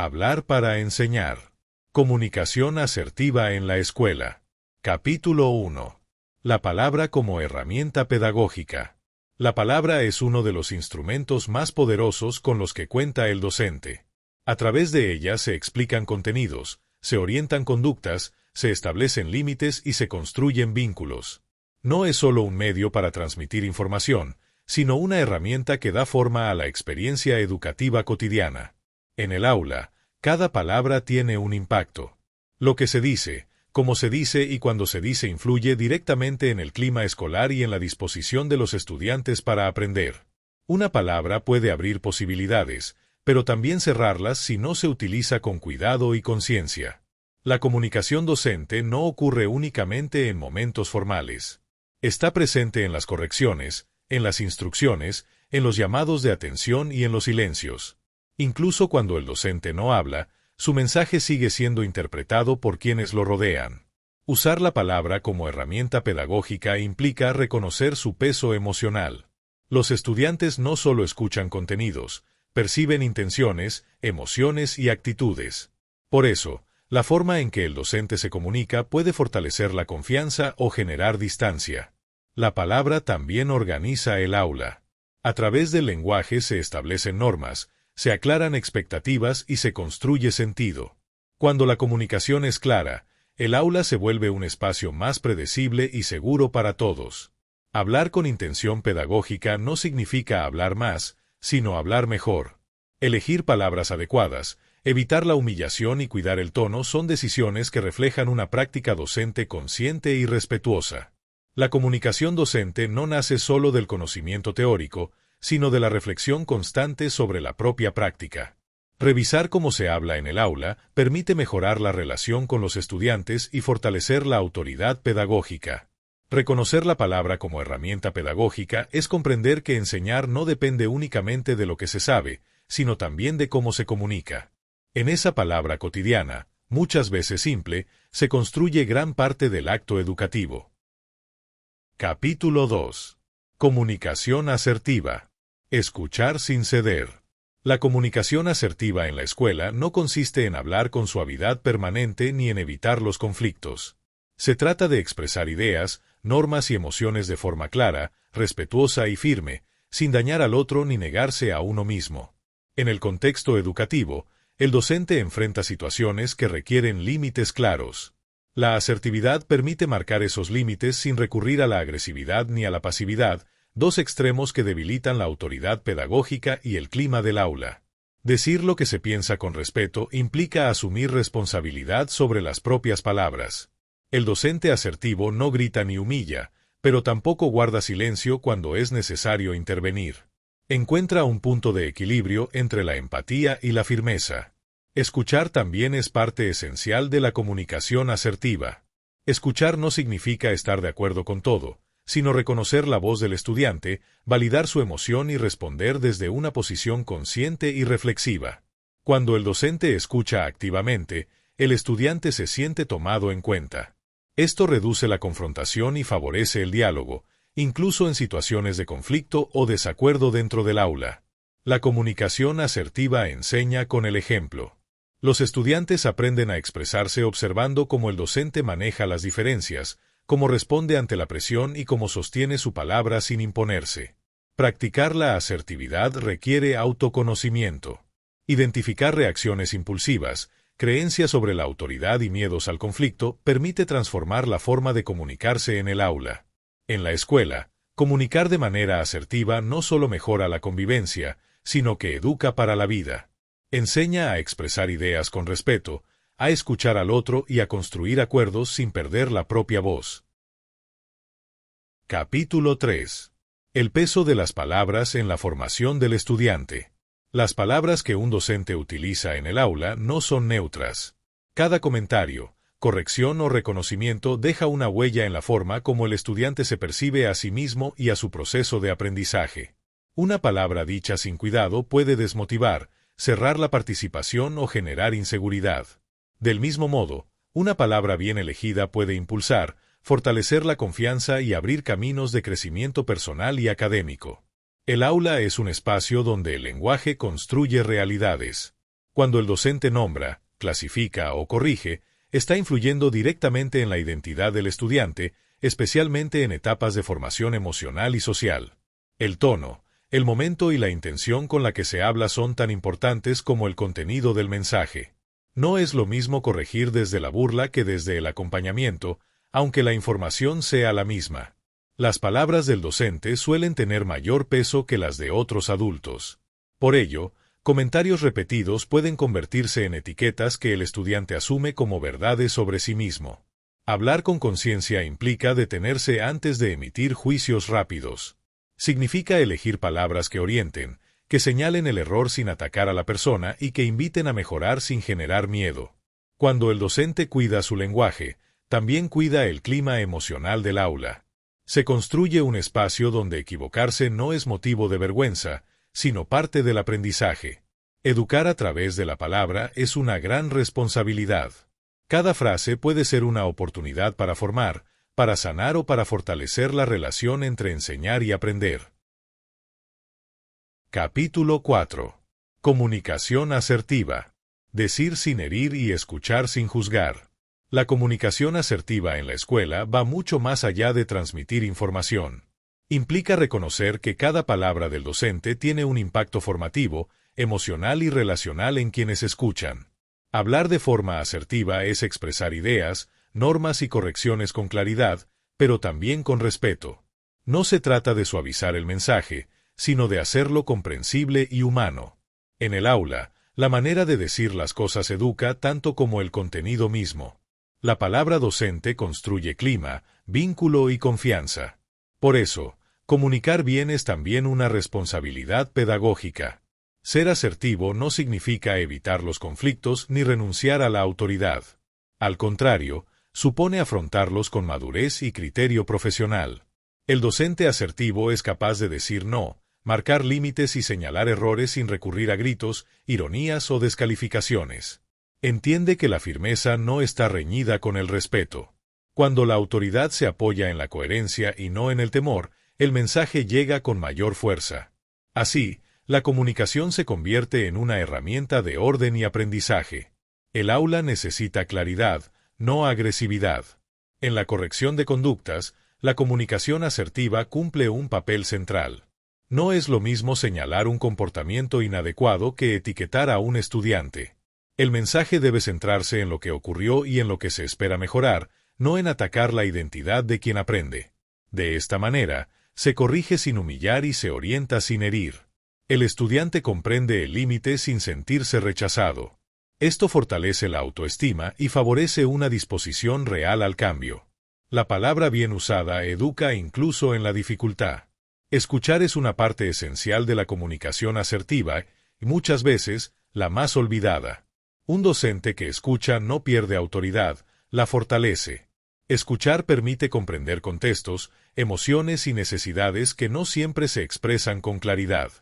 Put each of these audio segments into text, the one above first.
Hablar para enseñar. Comunicación asertiva en la escuela. Capítulo 1. La palabra como herramienta pedagógica. La palabra es uno de los instrumentos más poderosos con los que cuenta el docente. A través de ella se explican contenidos, se orientan conductas, se establecen límites y se construyen vínculos. No es solo un medio para transmitir información, sino una herramienta que da forma a la experiencia educativa cotidiana. En el aula, cada palabra tiene un impacto. Lo que se dice, cómo se dice y cuándo se dice influye directamente en el clima escolar y en la disposición de los estudiantes para aprender. Una palabra puede abrir posibilidades, pero también cerrarlas si no se utiliza con cuidado y conciencia. La comunicación docente no ocurre únicamente en momentos formales. Está presente en las correcciones, en las instrucciones, en los llamados de atención y en los silencios. Incluso cuando el docente no habla, su mensaje sigue siendo interpretado por quienes lo rodean. Usar la palabra como herramienta pedagógica implica reconocer su peso emocional. Los estudiantes no solo escuchan contenidos, perciben intenciones, emociones y actitudes. Por eso, la forma en que el docente se comunica puede fortalecer la confianza o generar distancia. La palabra también organiza el aula. A través del lenguaje se establecen normas, se aclaran expectativas y se construye sentido. Cuando la comunicación es clara, el aula se vuelve un espacio más predecible y seguro para todos. Hablar con intención pedagógica no significa hablar más, sino hablar mejor. Elegir palabras adecuadas, evitar la humillación y cuidar el tono son decisiones que reflejan una práctica docente consciente y respetuosa. La comunicación docente no nace solo del conocimiento teórico, sino de la reflexión constante sobre la propia práctica. Revisar cómo se habla en el aula permite mejorar la relación con los estudiantes y fortalecer la autoridad pedagógica. Reconocer la palabra como herramienta pedagógica es comprender que enseñar no depende únicamente de lo que se sabe, sino también de cómo se comunica. En esa palabra cotidiana, muchas veces simple, se construye gran parte del acto educativo. Capítulo 2. Comunicación asertiva. Escuchar sin ceder. La comunicación asertiva en la escuela no consiste en hablar con suavidad permanente ni en evitar los conflictos. Se trata de expresar ideas, normas y emociones de forma clara, respetuosa y firme, sin dañar al otro ni negarse a uno mismo. En el contexto educativo, el docente enfrenta situaciones que requieren límites claros. La asertividad permite marcar esos límites sin recurrir a la agresividad ni a la pasividad, dos extremos que debilitan la autoridad pedagógica y el clima del aula. Decir lo que se piensa con respeto implica asumir responsabilidad sobre las propias palabras. El docente asertivo no grita ni humilla, pero tampoco guarda silencio cuando es necesario intervenir. Encuentra un punto de equilibrio entre la empatía y la firmeza. Escuchar también es parte esencial de la comunicación asertiva. Escuchar no significa estar de acuerdo con todo, sino reconocer la voz del estudiante, validar su emoción y responder desde una posición consciente y reflexiva. Cuando el docente escucha activamente, el estudiante se siente tomado en cuenta. Esto reduce la confrontación y favorece el diálogo, incluso en situaciones de conflicto o desacuerdo dentro del aula. La comunicación asertiva enseña con el ejemplo. Los estudiantes aprenden a expresarse observando cómo el docente maneja las diferencias, cómo responde ante la presión y cómo sostiene su palabra sin imponerse. Practicar la asertividad requiere autoconocimiento. Identificar reacciones impulsivas, creencias sobre la autoridad y miedos al conflicto permite transformar la forma de comunicarse en el aula. En la escuela, comunicar de manera asertiva no solo mejora la convivencia, sino que educa para la vida. Enseña a expresar ideas con respeto, a escuchar al otro y a construir acuerdos sin perder la propia voz. Capítulo 3. El peso de las palabras en la formación del estudiante. Las palabras que un docente utiliza en el aula no son neutras. Cada comentario, corrección o reconocimiento deja una huella en la forma como el estudiante se percibe a sí mismo y a su proceso de aprendizaje. Una palabra dicha sin cuidado puede desmotivar, cerrar la participación o generar inseguridad. Del mismo modo, una palabra bien elegida puede impulsar, fortalecer la confianza y abrir caminos de crecimiento personal y académico. El aula es un espacio donde el lenguaje construye realidades. Cuando el docente nombra, clasifica o corrige, está influyendo directamente en la identidad del estudiante, especialmente en etapas de formación emocional y social. El tono, el momento y la intención con la que se habla son tan importantes como el contenido del mensaje. No es lo mismo corregir desde la burla que desde el acompañamiento, aunque la información sea la misma. Las palabras del docente suelen tener mayor peso que las de otros adultos. Por ello, comentarios repetidos pueden convertirse en etiquetas que el estudiante asume como verdades sobre sí mismo. Hablar con conciencia implica detenerse antes de emitir juicios rápidos. Significa elegir palabras que orienten, que señalen el error sin atacar a la persona y que inviten a mejorar sin generar miedo. Cuando el docente cuida su lenguaje, también cuida el clima emocional del aula. Se construye un espacio donde equivocarse no es motivo de vergüenza, sino parte del aprendizaje. Educar a través de la palabra es una gran responsabilidad. Cada frase puede ser una oportunidad para formar, para sanar o para fortalecer la relación entre enseñar y aprender. Capítulo 4. Comunicación asertiva. Decir sin herir y escuchar sin juzgar. La comunicación asertiva en la escuela va mucho más allá de transmitir información. Implica reconocer que cada palabra del docente tiene un impacto formativo, emocional y relacional en quienes escuchan. Hablar de forma asertiva es expresar ideas, normas y correcciones con claridad, pero también con respeto. No se trata de suavizar el mensaje, sino de hacerlo comprensible y humano. En el aula, la manera de decir las cosas educa tanto como el contenido mismo. La palabra docente construye clima, vínculo y confianza. Por eso, comunicar bien es también una responsabilidad pedagógica. Ser asertivo no significa evitar los conflictos ni renunciar a la autoridad. Al contrario, supone afrontarlos con madurez y criterio profesional. El docente asertivo es capaz de decir no, marcar límites y señalar errores sin recurrir a gritos, ironías o descalificaciones. Entiende que la firmeza no está reñida con el respeto. Cuando la autoridad se apoya en la coherencia y no en el temor, el mensaje llega con mayor fuerza. Así, la comunicación se convierte en una herramienta de orden y aprendizaje. El aula necesita claridad, no agresividad. En la corrección de conductas, la comunicación asertiva cumple un papel central. No es lo mismo señalar un comportamiento inadecuado que etiquetar a un estudiante. El mensaje debe centrarse en lo que ocurrió y en lo que se espera mejorar, no en atacar la identidad de quien aprende. De esta manera, se corrige sin humillar y se orienta sin herir. El estudiante comprende el límite sin sentirse rechazado. Esto fortalece la autoestima y favorece una disposición real al cambio. La palabra bien usada educa incluso en la dificultad. Escuchar es una parte esencial de la comunicación asertiva y muchas veces la más olvidada. Un docente que escucha no pierde autoridad, la fortalece. Escuchar permite comprender contextos, emociones y necesidades que no siempre se expresan con claridad.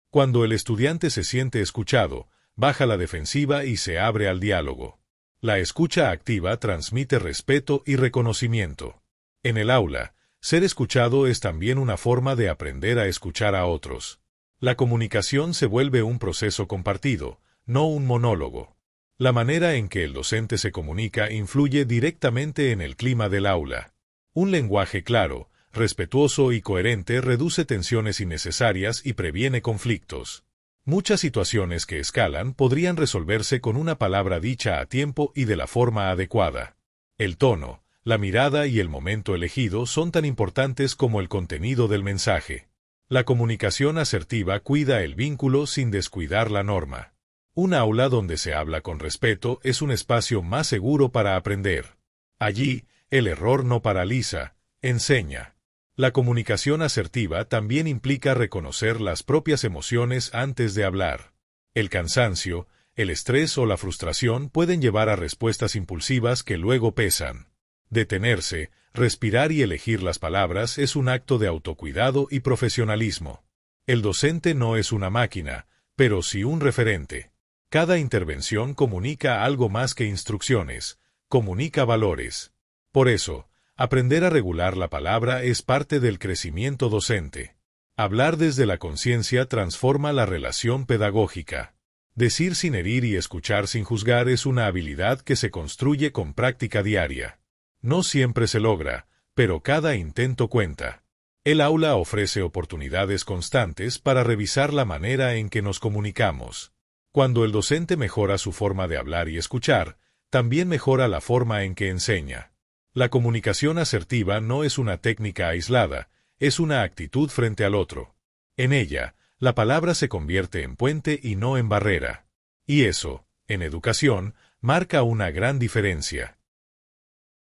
Cuando el estudiante se siente escuchado, baja la defensiva y se abre al diálogo. La escucha activa transmite respeto y reconocimiento. En el aula, ser escuchado es también una forma de aprender a escuchar a otros. La comunicación se vuelve un proceso compartido, no un monólogo. La manera en que el docente se comunica influye directamente en el clima del aula. Un lenguaje claro, respetuoso y coherente reduce tensiones innecesarias y previene conflictos. Muchas situaciones que escalan podrían resolverse con una palabra dicha a tiempo y de la forma adecuada. El tono, la mirada y el momento elegido son tan importantes como el contenido del mensaje. La comunicación asertiva cuida el vínculo sin descuidar la norma. Un aula donde se habla con respeto es un espacio más seguro para aprender. Allí, el error no paraliza, enseña. La comunicación asertiva también implica reconocer las propias emociones antes de hablar. El cansancio, el estrés o la frustración pueden llevar a respuestas impulsivas que luego pesan. Detenerse, respirar y elegir las palabras es un acto de autocuidado y profesionalismo. El docente no es una máquina, pero sí un referente. Cada intervención comunica algo más que instrucciones, comunica valores. Por eso, aprender a regular la palabra es parte del crecimiento docente. Hablar desde la conciencia transforma la relación pedagógica. Decir sin herir y escuchar sin juzgar es una habilidad que se construye con práctica diaria. No siempre se logra, pero cada intento cuenta. El aula ofrece oportunidades constantes para revisar la manera en que nos comunicamos. Cuando el docente mejora su forma de hablar y escuchar, también mejora la forma en que enseña. La comunicación asertiva no es una técnica aislada, es una actitud frente al otro. En ella, la palabra se convierte en puente y no en barrera. Y eso, en educación, marca una gran diferencia.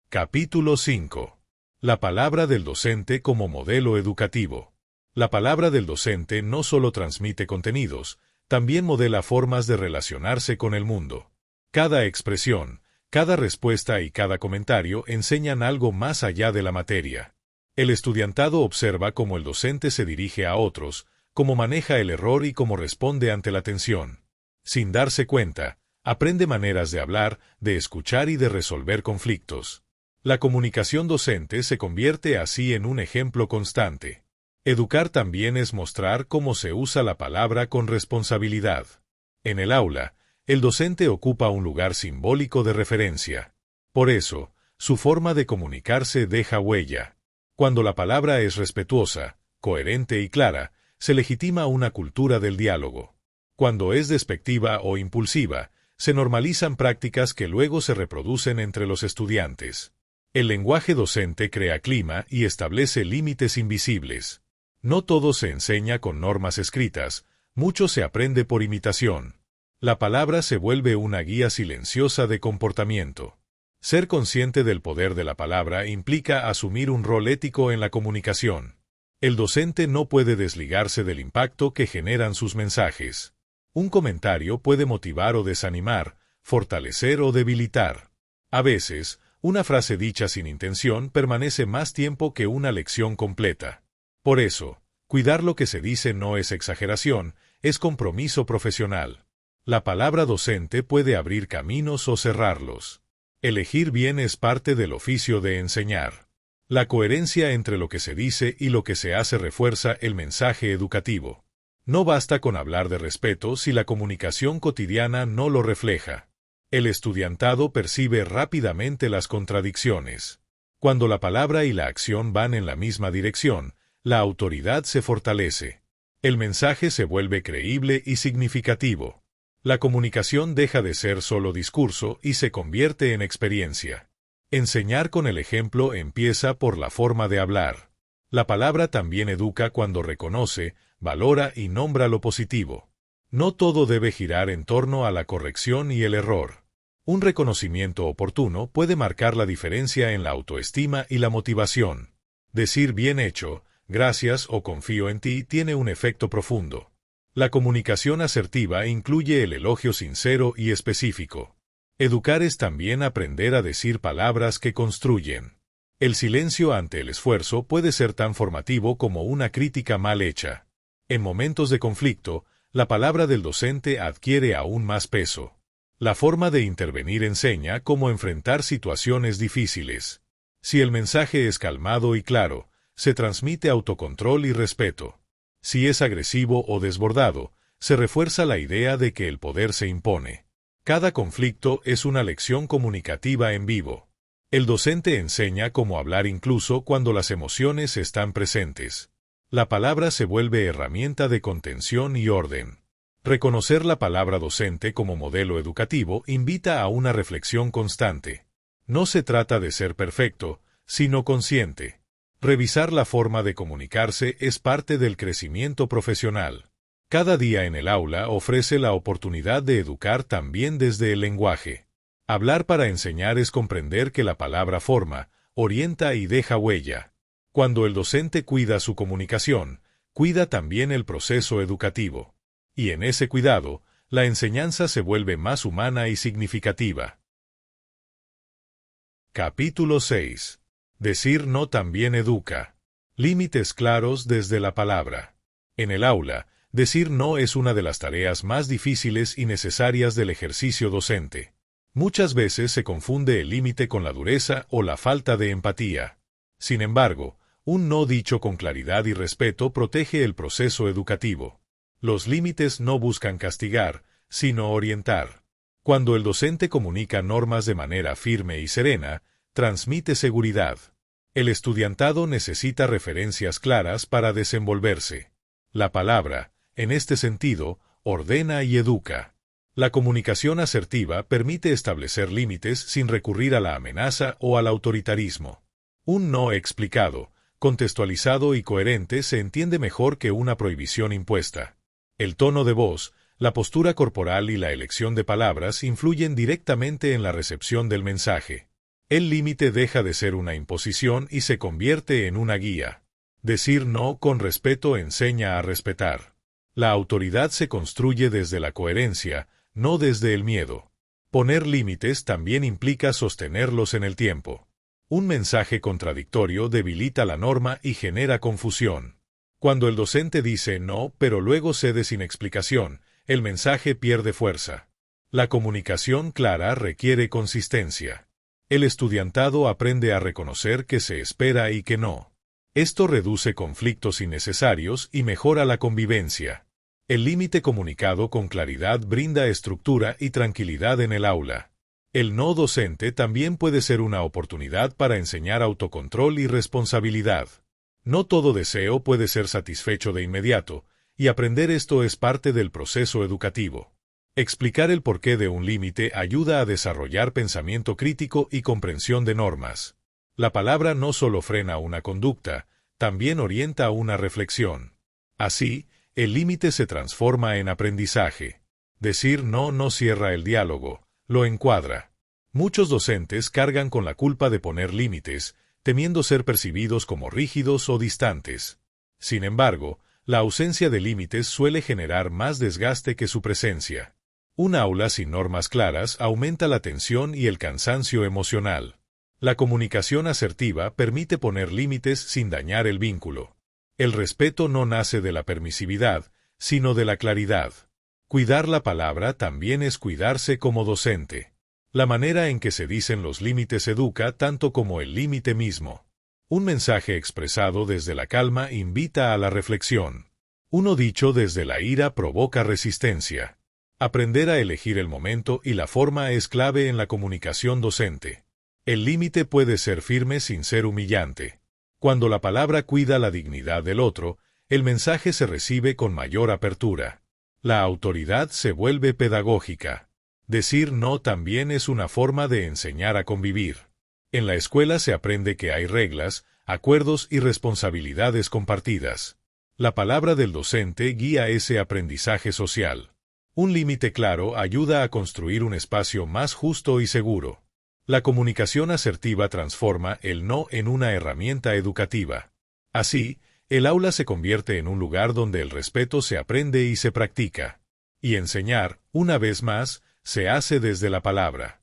Capítulo 5. La palabra del docente como modelo educativo. La palabra del docente no solo transmite contenidos, también modela formas de relacionarse con el mundo. Cada expresión, cada respuesta y cada comentario enseñan algo más allá de la materia. El estudiantado observa cómo el docente se dirige a otros, cómo maneja el error y cómo responde ante la tensión. Sin darse cuenta, aprende maneras de hablar, de escuchar y de resolver conflictos. La comunicación docente se convierte así en un ejemplo constante. Educar también es mostrar cómo se usa la palabra con responsabilidad. En el aula, el docente ocupa un lugar simbólico de referencia. Por eso, su forma de comunicarse deja huella. Cuando la palabra es respetuosa, coherente y clara, se legitima una cultura del diálogo. Cuando es despectiva o impulsiva, se normalizan prácticas que luego se reproducen entre los estudiantes. El lenguaje docente crea clima y establece límites invisibles. No todo se enseña con normas escritas, mucho se aprende por imitación. La palabra se vuelve una guía silenciosa de comportamiento. Ser consciente del poder de la palabra implica asumir un rol ético en la comunicación. El docente no puede desligarse del impacto que generan sus mensajes. Un comentario puede motivar o desanimar, fortalecer o debilitar. A veces, una frase dicha sin intención permanece más tiempo que una lección completa. Por eso, cuidar lo que se dice no es exageración, es compromiso profesional. La palabra docente puede abrir caminos o cerrarlos. Elegir bien es parte del oficio de enseñar. La coherencia entre lo que se dice y lo que se hace refuerza el mensaje educativo. No basta con hablar de respeto si la comunicación cotidiana no lo refleja. El estudiantado percibe rápidamente las contradicciones. Cuando la palabra y la acción van en la misma dirección, la autoridad se fortalece. El mensaje se vuelve creíble y significativo. La comunicación deja de ser solo discurso y se convierte en experiencia. Enseñar con el ejemplo empieza por la forma de hablar. La palabra también educa cuando reconoce, valora y nombra lo positivo. No todo debe girar en torno a la corrección y el error. Un reconocimiento oportuno puede marcar la diferencia en la autoestima y la motivación. Decir bien hecho, gracias o confío en ti tiene un efecto profundo. La comunicación asertiva incluye el elogio sincero y específico. Educar es también aprender a decir palabras que construyen. El silencio ante el esfuerzo puede ser tan formativo como una crítica mal hecha. En momentos de conflicto, la palabra del docente adquiere aún más peso. La forma de intervenir enseña cómo enfrentar situaciones difíciles. Si el mensaje es calmado y claro, se transmite autocontrol y respeto. Si es agresivo o desbordado, se refuerza la idea de que el poder se impone. Cada conflicto es una lección comunicativa en vivo. El docente enseña cómo hablar incluso cuando las emociones están presentes. La palabra se vuelve herramienta de contención y orden. Reconocer la palabra docente como modelo educativo invita a una reflexión constante. No se trata de ser perfecto, sino consciente. Revisar la forma de comunicarse es parte del crecimiento profesional. Cada día en el aula ofrece la oportunidad de educar también desde el lenguaje. Hablar para enseñar es comprender que la palabra forma, orienta y deja huella. Cuando el docente cuida su comunicación, cuida también el proceso educativo. Y en ese cuidado, la enseñanza se vuelve más humana y significativa. Capítulo 6. Decir no también educa. Límites claros desde la palabra. En el aula, decir no es una de las tareas más difíciles y necesarias del ejercicio docente. Muchas veces se confunde el límite con la dureza o la falta de empatía. Sin embargo, un no dicho con claridad y respeto protege el proceso educativo. Los límites no buscan castigar, sino orientar. Cuando el docente comunica normas de manera firme y serena, transmite seguridad. El estudiantado necesita referencias claras para desenvolverse. La palabra, en este sentido, ordena y educa. La comunicación asertiva permite establecer límites sin recurrir a la amenaza o al autoritarismo. Un no explicado, contextualizado y coherente se entiende mejor que una prohibición impuesta. El tono de voz, la postura corporal y la elección de palabras influyen directamente en la recepción del mensaje. El límite deja de ser una imposición y se convierte en una guía. Decir no con respeto enseña a respetar. La autoridad se construye desde la coherencia, no desde el miedo. Poner límites también implica sostenerlos en el tiempo. Un mensaje contradictorio debilita la norma y genera confusión. Cuando el docente dice no, pero luego cede sin explicación, el mensaje pierde fuerza. La comunicación clara requiere consistencia. El estudiantado aprende a reconocer que se espera y que no. Esto reduce conflictos innecesarios y mejora la convivencia. El límite comunicado con claridad brinda estructura y tranquilidad en el aula. El no docente también puede ser una oportunidad para enseñar autocontrol y responsabilidad. No todo deseo puede ser satisfecho de inmediato, y aprender esto es parte del proceso educativo. Explicar el porqué de un límite ayuda a desarrollar pensamiento crítico y comprensión de normas. La palabra no solo frena una conducta, también orienta una reflexión. Así, el límite se transforma en aprendizaje. Decir no no cierra el diálogo, lo encuadra. Muchos docentes cargan con la culpa de poner límites, temiendo ser percibidos como rígidos o distantes. Sin embargo, la ausencia de límites suele generar más desgaste que su presencia. Un aula sin normas claras aumenta la tensión y el cansancio emocional. La comunicación asertiva permite poner límites sin dañar el vínculo. El respeto no nace de la permisividad, sino de la claridad. Cuidar la palabra también es cuidarse como docente. La manera en que se dicen los límites educa tanto como el límite mismo. Un mensaje expresado desde la calma invita a la reflexión. Uno dicho desde la ira provoca resistencia. Aprender a elegir el momento y la forma es clave en la comunicación docente. El límite puede ser firme sin ser humillante. Cuando la palabra cuida la dignidad del otro, el mensaje se recibe con mayor apertura. La autoridad se vuelve pedagógica. Decir no también es una forma de enseñar a convivir. En la escuela se aprende que hay reglas, acuerdos y responsabilidades compartidas. La palabra del docente guía ese aprendizaje social. Un límite claro ayuda a construir un espacio más justo y seguro. La comunicación asertiva transforma el no en una herramienta educativa. Así, el aula se convierte en un lugar donde el respeto se aprende y se practica. Y enseñar, una vez más, se hace desde la palabra.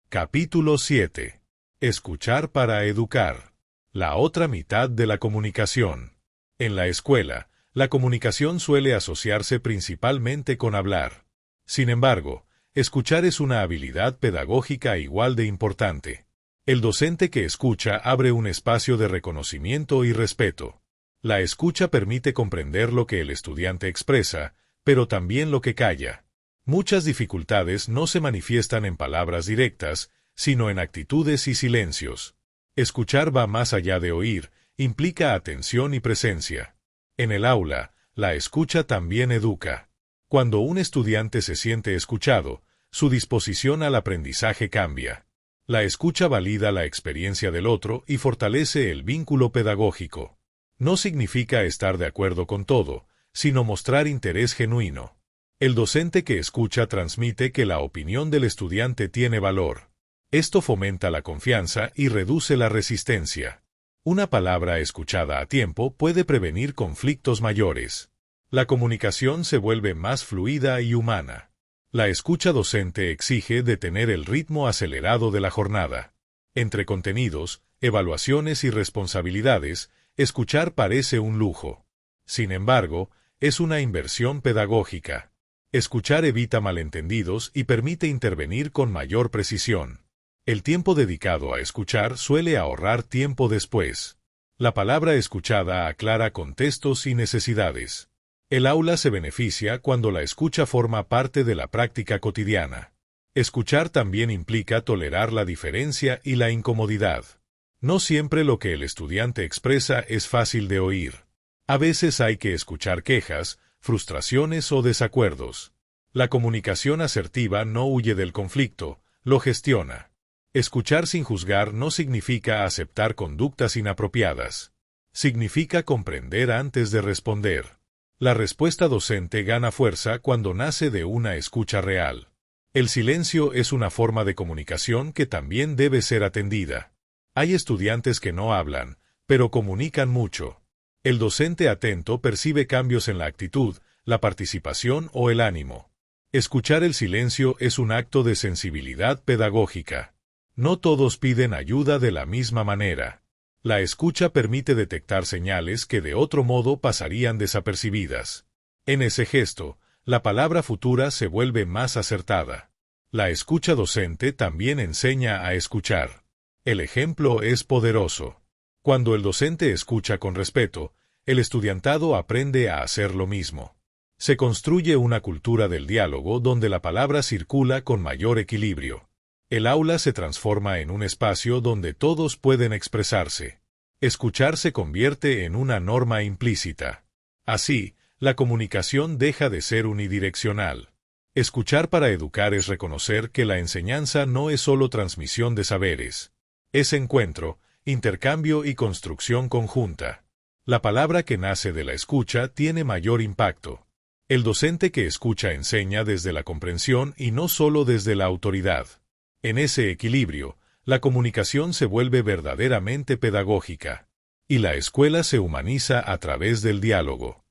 Capítulo 7. Escuchar para educar. La otra mitad de la comunicación. En la escuela, la comunicación suele asociarse principalmente con hablar. Sin embargo, escuchar es una habilidad pedagógica igual de importante. El docente que escucha abre un espacio de reconocimiento y respeto. La escucha permite comprender lo que el estudiante expresa, pero también lo que calla. Muchas dificultades no se manifiestan en palabras directas, sino en actitudes y silencios. Escuchar va más allá de oír, implica atención y presencia. En el aula, la escucha también educa. Cuando un estudiante se siente escuchado, su disposición al aprendizaje cambia. La escucha valida la experiencia del otro y fortalece el vínculo pedagógico. No significa estar de acuerdo con todo, sino mostrar interés genuino. El docente que escucha transmite que la opinión del estudiante tiene valor. Esto fomenta la confianza y reduce la resistencia. Una palabra escuchada a tiempo puede prevenir conflictos mayores. La comunicación se vuelve más fluida y humana. La escucha docente exige detener el ritmo acelerado de la jornada. Entre contenidos, evaluaciones y responsabilidades, escuchar parece un lujo. Sin embargo, es una inversión pedagógica. Escuchar evita malentendidos y permite intervenir con mayor precisión. El tiempo dedicado a escuchar suele ahorrar tiempo después. La palabra escuchada aclara contextos y necesidades. El aula se beneficia cuando la escucha forma parte de la práctica cotidiana. Escuchar también implica tolerar la diferencia y la incomodidad. No siempre lo que el estudiante expresa es fácil de oír. A veces hay que escuchar quejas, frustraciones o desacuerdos. La comunicación asertiva no huye del conflicto, lo gestiona. Escuchar sin juzgar no significa aceptar conductas inapropiadas. Significa comprender antes de responder. La respuesta docente gana fuerza cuando nace de una escucha real. El silencio es una forma de comunicación que también debe ser atendida. Hay estudiantes que no hablan, pero comunican mucho. El docente atento percibe cambios en la actitud, la participación o el ánimo. Escuchar el silencio es un acto de sensibilidad pedagógica. No todos piden ayuda de la misma manera. La escucha permite detectar señales que de otro modo pasarían desapercibidas. En ese gesto, la palabra futura se vuelve más acertada. La escucha docente también enseña a escuchar. El ejemplo es poderoso. Cuando el docente escucha con respeto, el estudiantado aprende a hacer lo mismo. Se construye una cultura del diálogo donde la palabra circula con mayor equilibrio. El aula se transforma en un espacio donde todos pueden expresarse. Escuchar se convierte en una norma implícita. Así, la comunicación deja de ser unidireccional. Escuchar para educar es reconocer que la enseñanza no es solo transmisión de saberes. Es encuentro, intercambio y construcción conjunta. La palabra que nace de la escucha tiene mayor impacto. El docente que escucha enseña desde la comprensión y no solo desde la autoridad. En ese equilibrio, la comunicación se vuelve verdaderamente pedagógica. Y la escuela se humaniza a través del diálogo.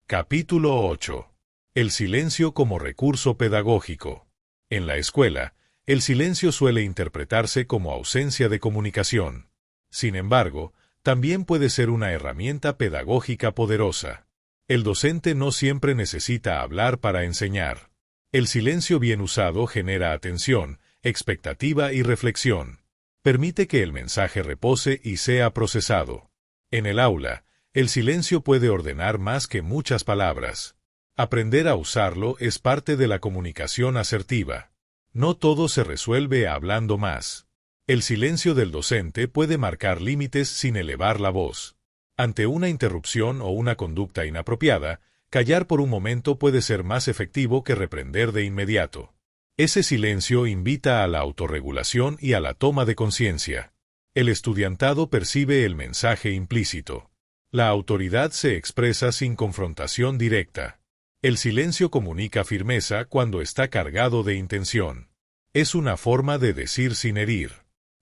Capítulo 8. El silencio como recurso pedagógico. En la escuela, el silencio suele interpretarse como ausencia de comunicación. Sin embargo, también puede ser una herramienta pedagógica poderosa. El docente no siempre necesita hablar para enseñar. El silencio bien usado genera atención, expectativa y reflexión. Permite que el mensaje repose y sea procesado. En el aula, el silencio puede ordenar más que muchas palabras. Aprender a usarlo es parte de la comunicación asertiva. No todo se resuelve hablando más. El silencio del docente puede marcar límites sin elevar la voz. Ante una interrupción o una conducta inapropiada, callar por un momento puede ser más efectivo que reprender de inmediato. Ese silencio invita a la autorregulación y a la toma de conciencia. El estudiantado percibe el mensaje implícito. La autoridad se expresa sin confrontación directa. El silencio comunica firmeza cuando está cargado de intención. Es una forma de decir sin herir.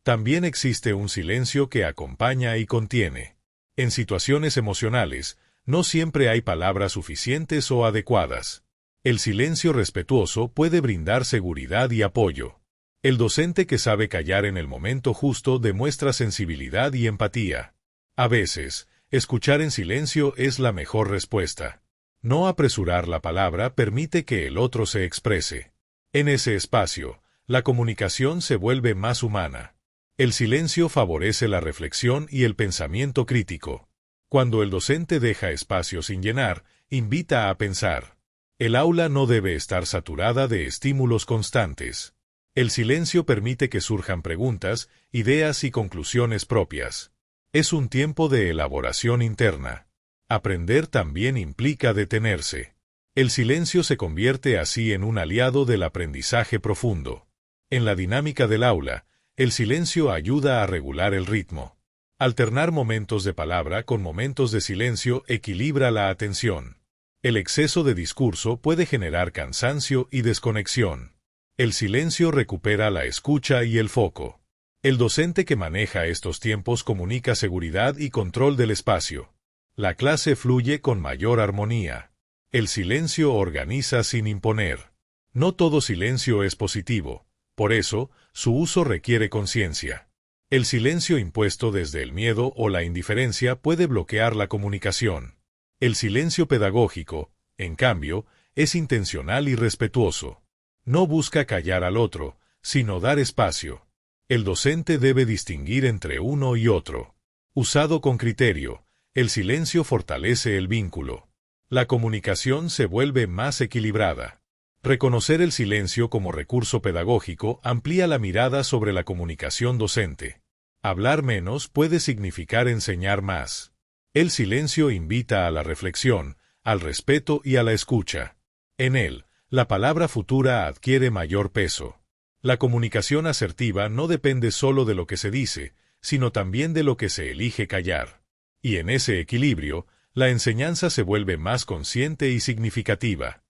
También existe un silencio que acompaña y contiene. En situaciones emocionales, no siempre hay palabras suficientes o adecuadas. El silencio respetuoso puede brindar seguridad y apoyo. El docente que sabe callar en el momento justo demuestra sensibilidad y empatía. A veces, escuchar en silencio es la mejor respuesta. No apresurar la palabra permite que el otro se exprese. En ese espacio, la comunicación se vuelve más humana. El silencio favorece la reflexión y el pensamiento crítico. Cuando el docente deja espacio sin llenar, invita a pensar. El aula no debe estar saturada de estímulos constantes. El silencio permite que surjan preguntas, ideas y conclusiones propias. Es un tiempo de elaboración interna. Aprender también implica detenerse. El silencio se convierte así en un aliado del aprendizaje profundo. En la dinámica del aula, el silencio ayuda a regular el ritmo. Alternar momentos de palabra con momentos de silencio equilibra la atención. El exceso de discurso puede generar cansancio y desconexión. El silencio recupera la escucha y el foco. El docente que maneja estos tiempos comunica seguridad y control del espacio. La clase fluye con mayor armonía. El silencio organiza sin imponer. No todo silencio es positivo. Por eso, su uso requiere conciencia. El silencio impuesto desde el miedo o la indiferencia puede bloquear la comunicación. El silencio pedagógico, en cambio, es intencional y respetuoso. No busca callar al otro, sino dar espacio. El docente debe distinguir entre uno y otro. Usado con criterio, El silencio fortalece el vínculo. La comunicación se vuelve más equilibrada. Reconocer el silencio como recurso pedagógico amplía la mirada sobre la comunicación docente. Hablar menos puede significar enseñar más. El silencio invita a la reflexión, al respeto y a la escucha. En él, la palabra futura adquiere mayor peso. La comunicación asertiva no depende solo de lo que se dice, sino también de lo que se elige callar. Y en ese equilibrio, la enseñanza se vuelve más consciente y significativa.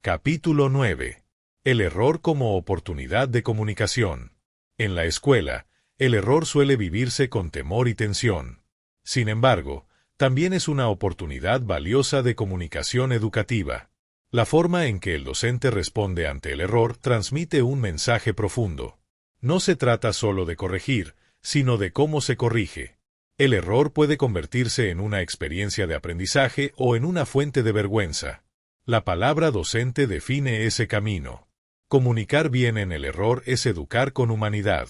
Capítulo 9. El error como oportunidad de comunicación. En la escuela, el error suele vivirse con temor y tensión. Sin embargo, también es una oportunidad valiosa de comunicación educativa. La forma en que el docente responde ante el error transmite un mensaje profundo. No se trata solo de corregir, sino de cómo se corrige. El error puede convertirse en una experiencia de aprendizaje o en una fuente de vergüenza. La palabra docente define ese camino. Comunicar bien en el error es educar con humanidad.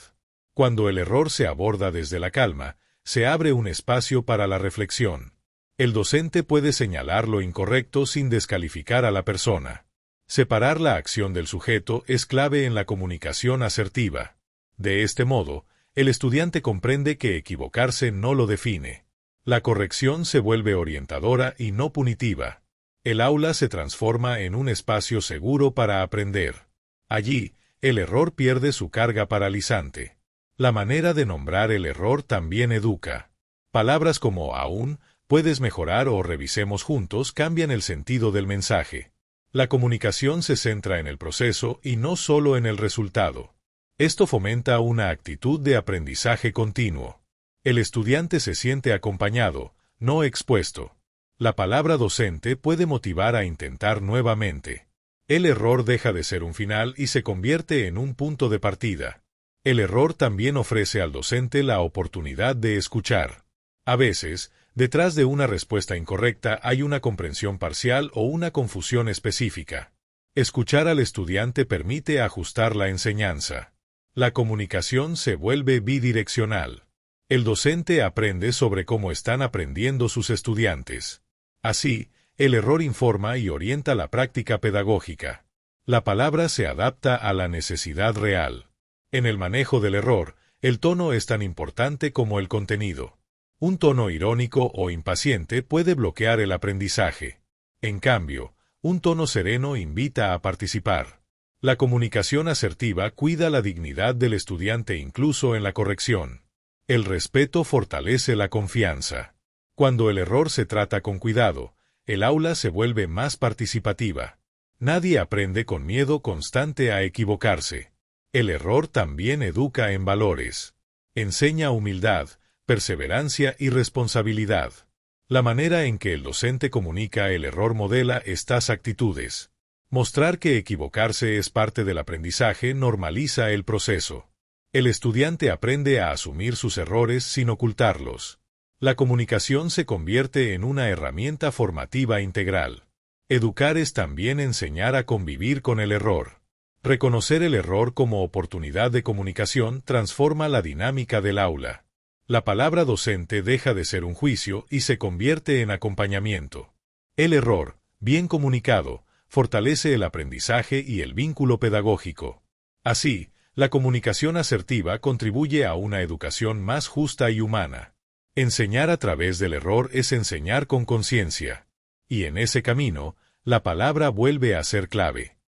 Cuando el error se aborda desde la calma, se abre un espacio para la reflexión. El docente puede señalar lo incorrecto sin descalificar a la persona. Separar la acción del sujeto es clave en la comunicación asertiva. De este modo, el estudiante comprende que equivocarse no lo define. La corrección se vuelve orientadora y no punitiva. El aula se transforma en un espacio seguro para aprender. Allí, el error pierde su carga paralizante. La manera de nombrar el error también educa. Palabras como aún, puedes mejorar o revisemos juntos cambian el sentido del mensaje. La comunicación se centra en el proceso y no solo en el resultado. Esto fomenta una actitud de aprendizaje continuo. El estudiante se siente acompañado, no expuesto. La palabra docente puede motivar a intentar nuevamente. El error deja de ser un final y se convierte en un punto de partida. El error también ofrece al docente la oportunidad de escuchar. A veces, detrás de una respuesta incorrecta hay una comprensión parcial o una confusión específica. Escuchar al estudiante permite ajustar la enseñanza. La comunicación se vuelve bidireccional. El docente aprende sobre cómo están aprendiendo sus estudiantes. Así, el error informa y orienta la práctica pedagógica. La palabra se adapta a la necesidad real. En el manejo del error, el tono es tan importante como el contenido. Un tono irónico o impaciente puede bloquear el aprendizaje. En cambio, un tono sereno invita a participar. La comunicación asertiva cuida la dignidad del estudiante incluso en la corrección. El respeto fortalece la confianza. Cuando el error se trata con cuidado, el aula se vuelve más participativa. Nadie aprende con miedo constante a equivocarse. El error también educa en valores. Enseña humildad, perseverancia y responsabilidad. La manera en que el docente comunica el error modela estas actitudes. Mostrar que equivocarse es parte del aprendizaje normaliza el proceso. El estudiante aprende a asumir sus errores sin ocultarlos. La comunicación se convierte en una herramienta formativa integral. Educar es también enseñar a convivir con el error. Reconocer el error como oportunidad de comunicación transforma la dinámica del aula. La palabra docente deja de ser un juicio y se convierte en acompañamiento. El error, bien comunicado, fortalece el aprendizaje y el vínculo pedagógico. Así, la comunicación asertiva contribuye a una educación más justa y humana. Enseñar a través del error es enseñar con conciencia. Y en ese camino, la palabra vuelve a ser clave.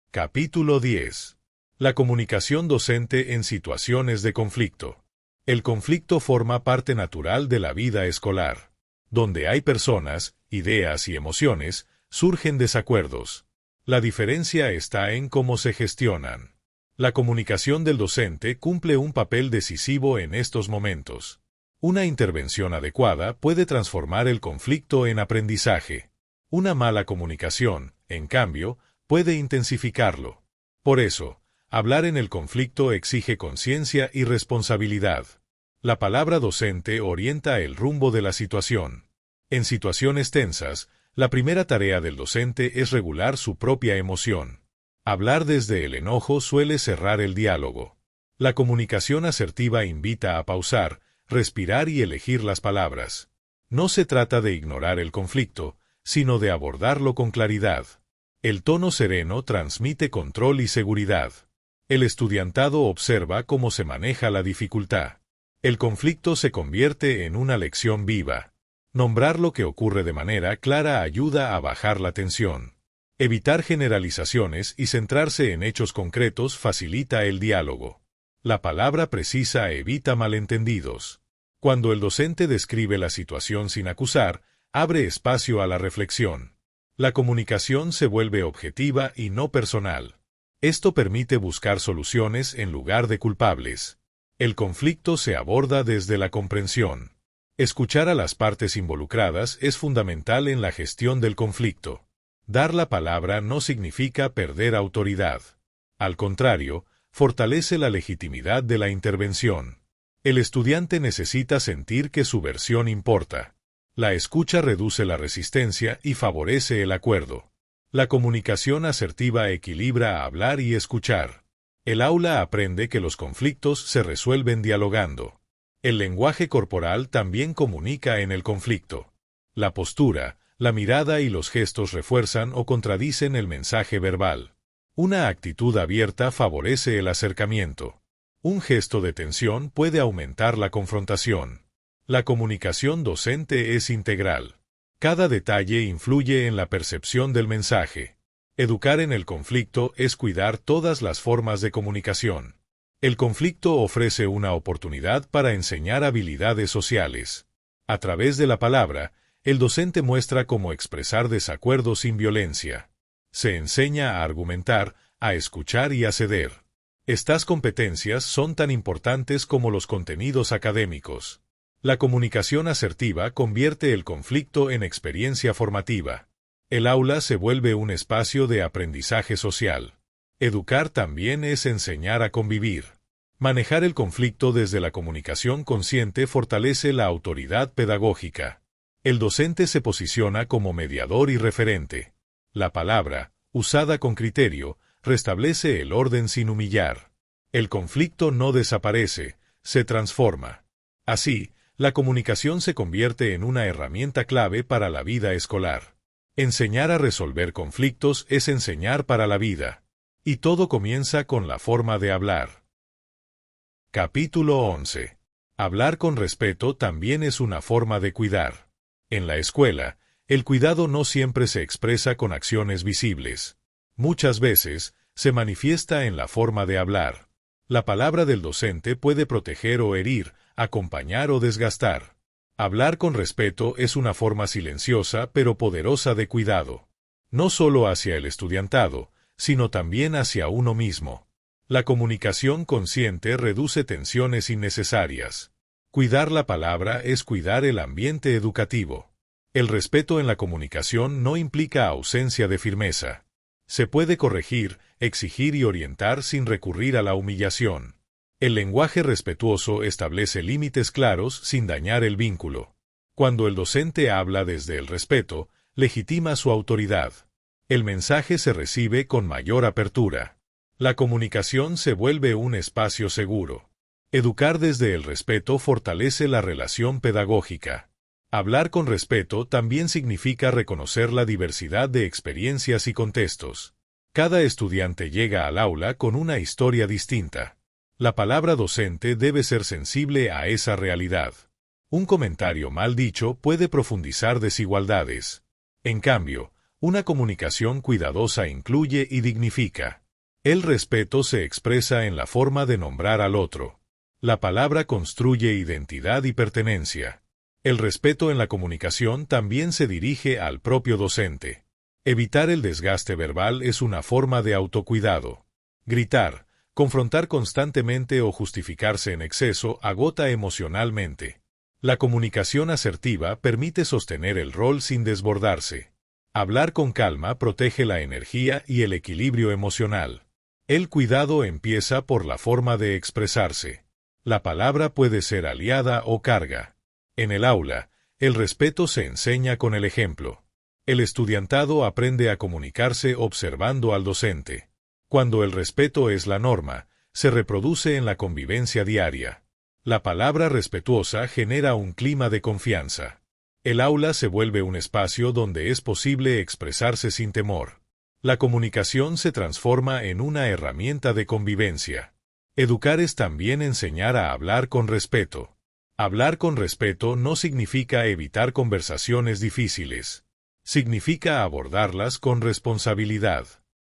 Capítulo 10. La comunicación docente en situaciones de conflicto. El conflicto forma parte natural de la vida escolar. Donde hay personas, ideas y emociones, surgen desacuerdos. La diferencia está en cómo se gestionan. La comunicación del docente cumple un papel decisivo en estos momentos. Una intervención adecuada puede transformar el conflicto en aprendizaje. Una mala comunicación, en cambio, puede intensificarlo. Por eso, hablar en el conflicto exige conciencia y responsabilidad. La palabra docente orienta el rumbo de la situación. En situaciones tensas, la primera tarea del docente es regular su propia emoción. Hablar desde el enojo suele cerrar el diálogo. La comunicación asertiva invita a pausar, respirar y elegir las palabras. No se trata de ignorar el conflicto, sino de abordarlo con claridad. El tono sereno transmite control y seguridad. El estudiantado observa cómo se maneja la dificultad. El conflicto se convierte en una lección viva. Nombrar lo que ocurre de manera clara ayuda a bajar la tensión. Evitar generalizaciones y centrarse en hechos concretos facilita el diálogo. La palabra precisa evita malentendidos. Cuando el docente describe la situación sin acusar, abre espacio a la reflexión. La comunicación se vuelve objetiva y no personal. Esto permite buscar soluciones en lugar de culpables. El conflicto se aborda desde la comprensión. Escuchar a las partes involucradas es fundamental en la gestión del conflicto. Dar la palabra no significa perder autoridad. Al contrario, fortalece la legitimidad de la intervención. El estudiante necesita sentir que su versión importa. La escucha reduce la resistencia y favorece el acuerdo. La comunicación asertiva equilibra hablar y escuchar. El aula aprende que los conflictos se resuelven dialogando. El lenguaje corporal también comunica en el conflicto. La postura, la mirada y los gestos refuerzan o contradicen el mensaje verbal. Una actitud abierta favorece el acercamiento. Un gesto de tensión puede aumentar la confrontación. La comunicación docente es integral. Cada detalle influye en la percepción del mensaje. Educar en el conflicto es cuidar todas las formas de comunicación. El conflicto ofrece una oportunidad para enseñar habilidades sociales. A través de la palabra, el docente muestra cómo expresar desacuerdo sin violencia. Se enseña a argumentar, a escuchar y a ceder. Estas competencias son tan importantes como los contenidos académicos. La comunicación asertiva convierte el conflicto en experiencia formativa. El aula se vuelve un espacio de aprendizaje social. Educar también es enseñar a convivir. Manejar el conflicto desde la comunicación consciente fortalece la autoridad pedagógica. El docente se posiciona como mediador y referente. La palabra, usada con criterio, restablece el orden sin humillar. El conflicto no desaparece, se transforma. Así, la comunicación se convierte en una herramienta clave para la vida escolar. Enseñar a resolver conflictos es enseñar para la vida. Y todo comienza con la forma de hablar. Capítulo 11. Hablar con respeto también es una forma de cuidar. En la escuela, el cuidado no siempre se expresa con acciones visibles. Muchas veces, se manifiesta en la forma de hablar. La palabra del docente puede proteger o herir, acompañar o desgastar. Hablar con respeto es una forma silenciosa pero poderosa de cuidado. No solo hacia el estudiantado, sino también hacia uno mismo. La comunicación consciente reduce tensiones innecesarias. Cuidar la palabra es cuidar el ambiente educativo. El respeto en la comunicación no implica ausencia de firmeza. Se puede corregir, exigir y orientar sin recurrir a la humillación. El lenguaje respetuoso establece límites claros sin dañar el vínculo. Cuando el docente habla desde el respeto, legitima su autoridad. El mensaje se recibe con mayor apertura. La comunicación se vuelve un espacio seguro. Educar desde el respeto fortalece la relación pedagógica. Hablar con respeto también significa reconocer la diversidad de experiencias y contextos. Cada estudiante llega al aula con una historia distinta. La palabra docente debe ser sensible a esa realidad. Un comentario mal dicho puede profundizar desigualdades. En cambio, una comunicación cuidadosa incluye y dignifica. El respeto se expresa en la forma de nombrar al otro. La palabra construye identidad y pertenencia. El respeto en la comunicación también se dirige al propio docente. Evitar el desgaste verbal es una forma de autocuidado. Gritar, confrontar constantemente o justificarse en exceso agota emocionalmente. La comunicación asertiva permite sostener el rol sin desbordarse. Hablar con calma protege la energía y el equilibrio emocional. El cuidado empieza por la forma de expresarse. La palabra puede ser aliada o carga. En el aula, el respeto se enseña con el ejemplo. El estudiantado aprende a comunicarse observando al docente. Cuando el respeto es la norma, se reproduce en la convivencia diaria. La palabra respetuosa genera un clima de confianza. El aula se vuelve un espacio donde es posible expresarse sin temor. La comunicación se transforma en una herramienta de convivencia. Educar es también enseñar a hablar con respeto. Hablar con respeto no significa evitar conversaciones difíciles. Significa abordarlas con responsabilidad.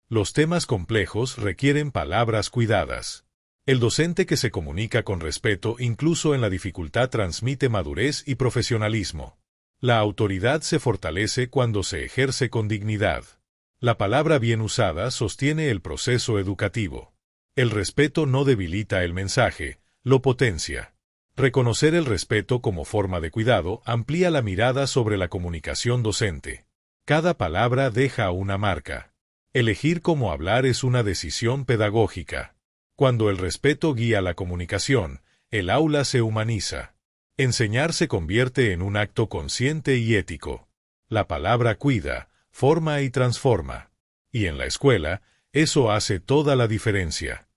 Los temas complejos requieren palabras cuidadas. El docente que se comunica con respeto incluso en la dificultad transmite madurez y profesionalismo. La autoridad se fortalece cuando se ejerce con dignidad. La palabra bien usada sostiene el proceso educativo. El respeto no debilita el mensaje, lo potencia. Reconocer el respeto como forma de cuidado amplía la mirada sobre la comunicación docente. Cada palabra deja una marca. Elegir cómo hablar es una decisión pedagógica. Cuando el respeto guía la comunicación, el aula se humaniza. Enseñar se convierte en un acto consciente y ético. La palabra cuida, forma y transforma. Y en la escuela, eso hace toda la diferencia.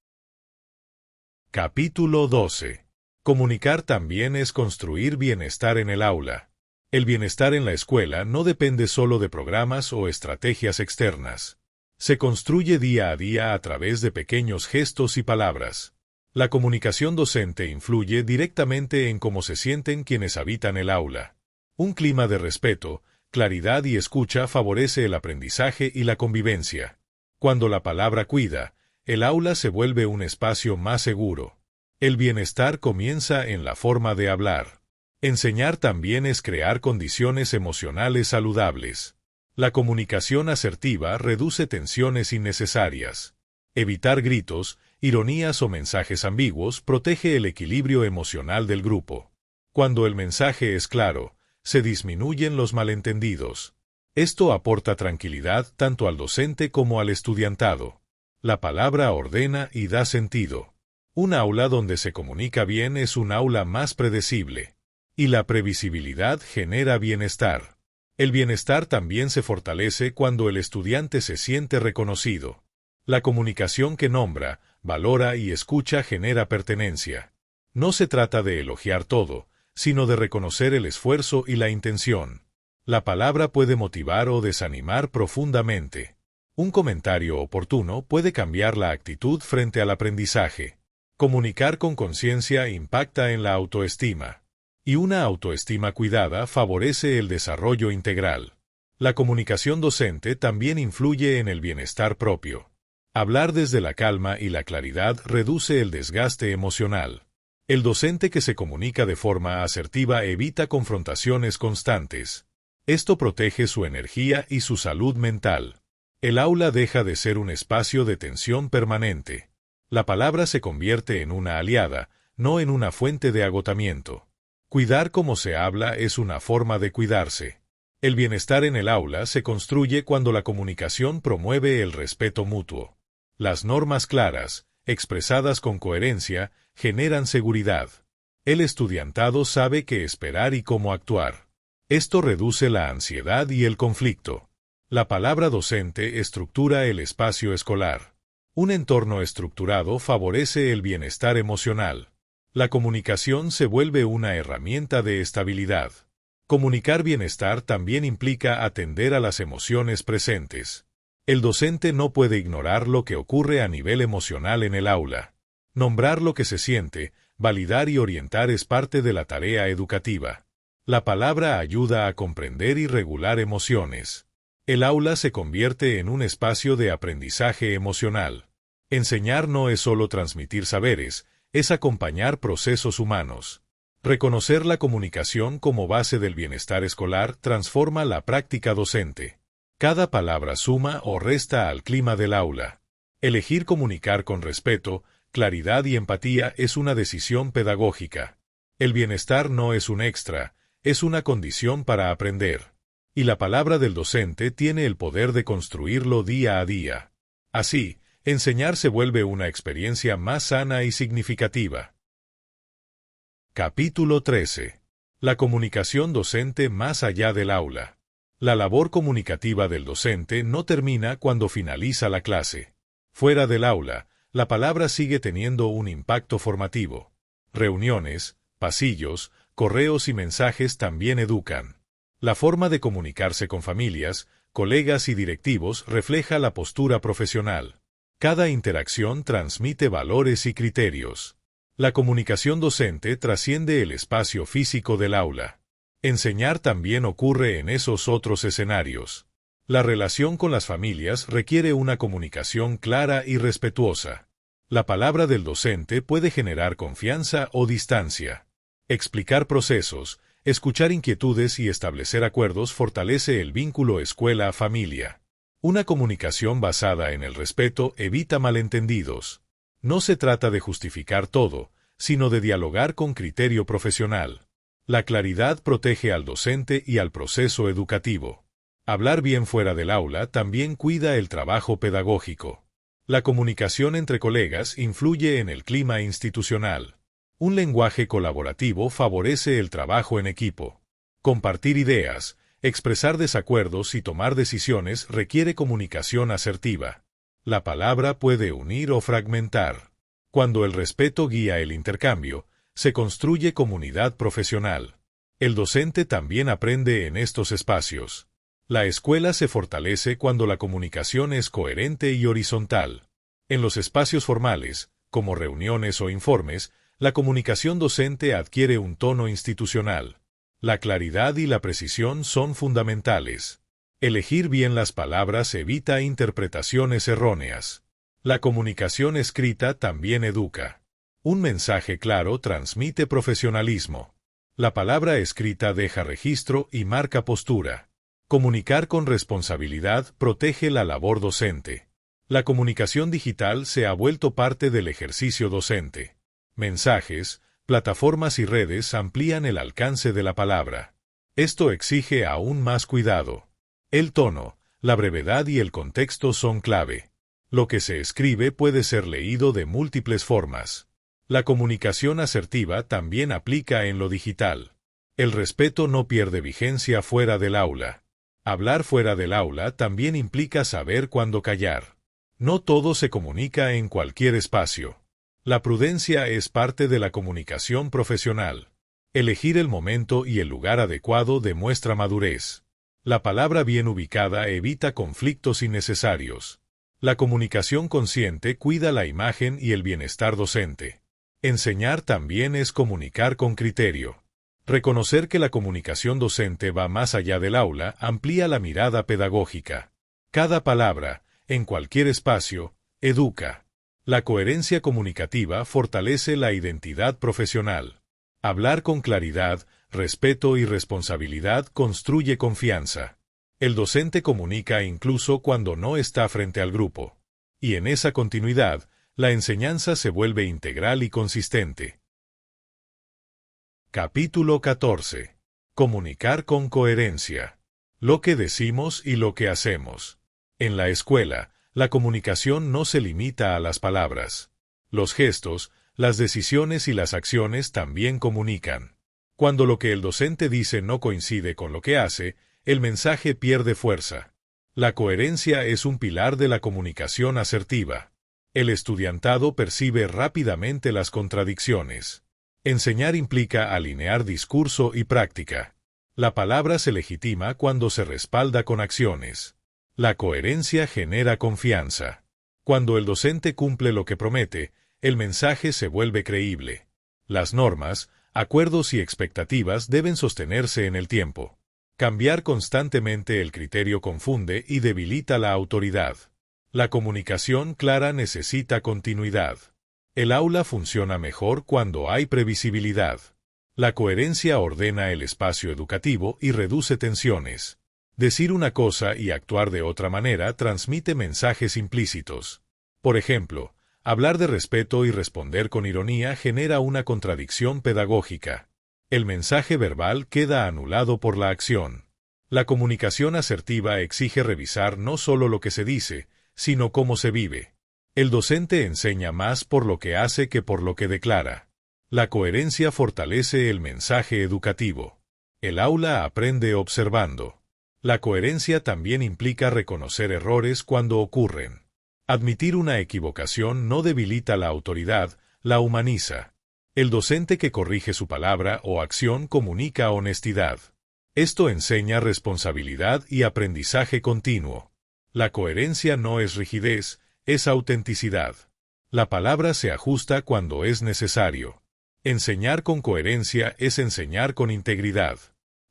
Capítulo 12. Comunicar también es construir bienestar en el aula. El bienestar en la escuela no depende solo de programas o estrategias externas. Se construye día a día a través de pequeños gestos y palabras. La comunicación docente influye directamente en cómo se sienten quienes habitan el aula. Un clima de respeto, claridad y escucha favorece el aprendizaje y la convivencia. Cuando la palabra cuida, el aula se vuelve un espacio más seguro. El bienestar comienza en la forma de hablar. Enseñar también es crear condiciones emocionales saludables. La comunicación asertiva reduce tensiones innecesarias. Evitar gritos, ironías o mensajes ambiguos protege el equilibrio emocional del grupo. Cuando el mensaje es claro, se disminuyen los malentendidos. Esto aporta tranquilidad tanto al docente como al estudiantado. La palabra ordena y da sentido. Un aula donde se comunica bien es un aula más predecible. Y la previsibilidad genera bienestar. El bienestar también se fortalece cuando el estudiante se siente reconocido. La comunicación que nombra, valora y escucha genera pertenencia. No se trata de elogiar todo, sino de reconocer el esfuerzo y la intención. La palabra puede motivar o desanimar profundamente. Un comentario oportuno puede cambiar la actitud frente al aprendizaje. Comunicar con conciencia impacta en la autoestima. Y una autoestima cuidada favorece el desarrollo integral. La comunicación docente también influye en el bienestar propio. Hablar desde la calma y la claridad reduce el desgaste emocional. El docente que se comunica de forma asertiva evita confrontaciones constantes. Esto protege su energía y su salud mental. El aula deja de ser un espacio de tensión permanente. La palabra se convierte en una aliada, no en una fuente de agotamiento. Cuidar cómo se habla es una forma de cuidarse. El bienestar en el aula se construye cuando la comunicación promueve el respeto mutuo. Las normas claras, expresadas con coherencia, generan seguridad. El estudiantado sabe qué esperar y cómo actuar. Esto reduce la ansiedad y el conflicto. La palabra docente estructura el espacio escolar. Un entorno estructurado favorece el bienestar emocional. La comunicación se vuelve una herramienta de estabilidad. Comunicar bienestar también implica atender a las emociones presentes. El docente no puede ignorar lo que ocurre a nivel emocional en el aula. Nombrar lo que se siente, validar y orientar es parte de la tarea educativa. La palabra ayuda a comprender y regular emociones. El aula se convierte en un espacio de aprendizaje emocional. Enseñar no es solo transmitir saberes, es acompañar procesos humanos. Reconocer la comunicación como base del bienestar escolar transforma la práctica docente. Cada palabra suma o resta al clima del aula. Elegir comunicar con respeto, claridad y empatía es una decisión pedagógica. El bienestar no es un extra, es una condición para aprender. Y la palabra del docente tiene el poder de construirlo día a día. Así, enseñar se vuelve una experiencia más sana y significativa. Capítulo 13. La comunicación docente más allá del aula. La labor comunicativa del docente no termina cuando finaliza la clase. Fuera del aula, la palabra sigue teniendo un impacto formativo. Reuniones, pasillos, correos y mensajes también educan. La forma de comunicarse con familias, colegas y directivos refleja la postura profesional. Cada interacción transmite valores y criterios. La comunicación docente trasciende el espacio físico del aula. Enseñar también ocurre en esos otros escenarios. La relación con las familias requiere una comunicación clara y respetuosa. La palabra del docente puede generar confianza o distancia. Explicar procesos, escuchar inquietudes y establecer acuerdos fortalece el vínculo escuela-familia. Una comunicación basada en el respeto evita malentendidos. No se trata de justificar todo, sino de dialogar con criterio profesional. La claridad protege al docente y al proceso educativo. Hablar bien fuera del aula también cuida el trabajo pedagógico. La comunicación entre colegas influye en el clima institucional. Un lenguaje colaborativo favorece el trabajo en equipo. Compartir ideas, expresar desacuerdos y tomar decisiones requiere comunicación asertiva. La palabra puede unir o fragmentar. Cuando el respeto guía el intercambio, se construye comunidad profesional. El docente también aprende en estos espacios. La escuela se fortalece cuando la comunicación es coherente y horizontal. En los espacios formales, como reuniones o informes, la comunicación docente adquiere un tono institucional. La claridad y la precisión son fundamentales. Elegir bien las palabras evita interpretaciones erróneas. La comunicación escrita también educa. Un mensaje claro transmite profesionalismo. La palabra escrita deja registro y marca postura. Comunicar con responsabilidad protege la labor docente. La comunicación digital se ha vuelto parte del ejercicio docente. Mensajes, plataformas y redes amplían el alcance de la palabra. Esto exige aún más cuidado. El tono, la brevedad y el contexto son clave. Lo que se escribe puede ser leído de múltiples formas. La comunicación asertiva también aplica en lo digital. El respeto no pierde vigencia fuera del aula. Hablar fuera del aula también implica saber cuándo callar. No todo se comunica en cualquier espacio. La prudencia es parte de la comunicación profesional. Elegir el momento y el lugar adecuado demuestra madurez. La palabra bien ubicada evita conflictos innecesarios. La comunicación consciente cuida la imagen y el bienestar docente. Enseñar también es comunicar con criterio. Reconocer que la comunicación docente va más allá del aula amplía la mirada pedagógica. Cada palabra, en cualquier espacio, educa. La coherencia comunicativa fortalece la identidad profesional. Hablar con claridad, respeto y responsabilidad construye confianza. El docente comunica incluso cuando no está frente al grupo. Y en esa continuidad, la enseñanza se vuelve integral y consistente. Capítulo 14. Comunicar con coherencia. Lo que decimos y lo que hacemos. En la escuela, la comunicación no se limita a las palabras. Los gestos, las decisiones y las acciones también comunican. Cuando lo que el docente dice no coincide con lo que hace, el mensaje pierde fuerza. La coherencia es un pilar de la comunicación asertiva. El estudiantado percibe rápidamente las contradicciones. Enseñar implica alinear discurso y práctica. La palabra se legitima cuando se respalda con acciones. La coherencia genera confianza. Cuando el docente cumple lo que promete, el mensaje se vuelve creíble. Las normas, acuerdos y expectativas deben sostenerse en el tiempo. Cambiar constantemente el criterio confunde y debilita la autoridad. La comunicación clara necesita continuidad. El aula funciona mejor cuando hay previsibilidad. La coherencia ordena el espacio educativo y reduce tensiones. Decir una cosa y actuar de otra manera transmite mensajes implícitos. Por ejemplo, hablar de respeto y responder con ironía genera una contradicción pedagógica. El mensaje verbal queda anulado por la acción. La comunicación asertiva exige revisar no solo lo que se dice, sino cómo se vive. El docente enseña más por lo que hace que por lo que declara. La coherencia fortalece el mensaje educativo. El aula aprende observando. La coherencia también implica reconocer errores cuando ocurren. Admitir una equivocación no debilita la autoridad, la humaniza. El docente que corrige su palabra o acción comunica honestidad. Esto enseña responsabilidad y aprendizaje continuo. La coherencia no es rigidez, es autenticidad. La palabra se ajusta cuando es necesario. Enseñar con coherencia es enseñar con integridad.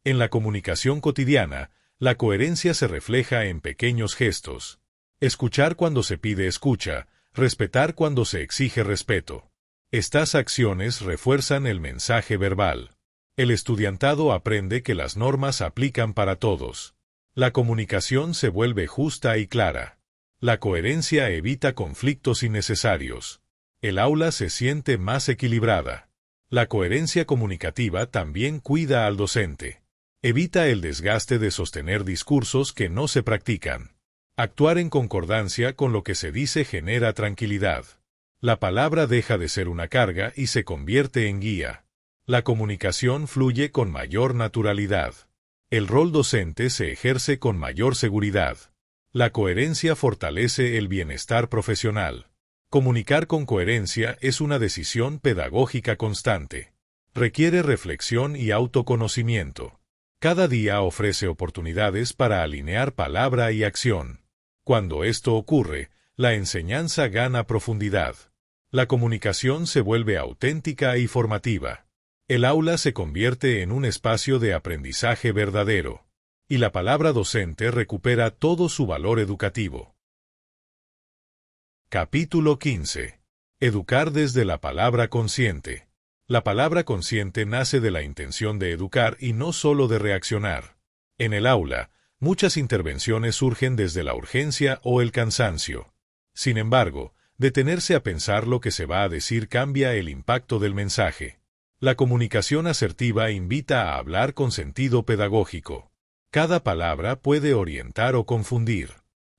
En la comunicación cotidiana, la coherencia se refleja en pequeños gestos. Escuchar cuando se pide escucha, respetar cuando se exige respeto. Estas acciones refuerzan el mensaje verbal. El estudiantado aprende que las normas aplican para todos. La comunicación se vuelve justa y clara. La coherencia evita conflictos innecesarios. El aula se siente más equilibrada. La coherencia comunicativa también cuida al docente. Evita el desgaste de sostener discursos que no se practican. Actuar en concordancia con lo que se dice genera tranquilidad. La palabra deja de ser una carga y se convierte en guía. La comunicación fluye con mayor naturalidad. El rol docente se ejerce con mayor seguridad. La coherencia fortalece el bienestar profesional. Comunicar con coherencia es una decisión pedagógica constante. Requiere reflexión y autoconocimiento. Cada día ofrece oportunidades para alinear palabra y acción. Cuando esto ocurre, la enseñanza gana profundidad. La comunicación se vuelve auténtica y formativa. El aula se convierte en un espacio de aprendizaje verdadero. Y la palabra docente recupera todo su valor educativo. Capítulo 15. Educar desde la palabra consciente. La palabra consciente nace de la intención de educar y no solo de reaccionar. En el aula, muchas intervenciones surgen desde la urgencia o el cansancio. Sin embargo, detenerse a pensar lo que se va a decir cambia el impacto del mensaje. La comunicación asertiva invita a hablar con sentido pedagógico. Cada palabra puede orientar o confundir.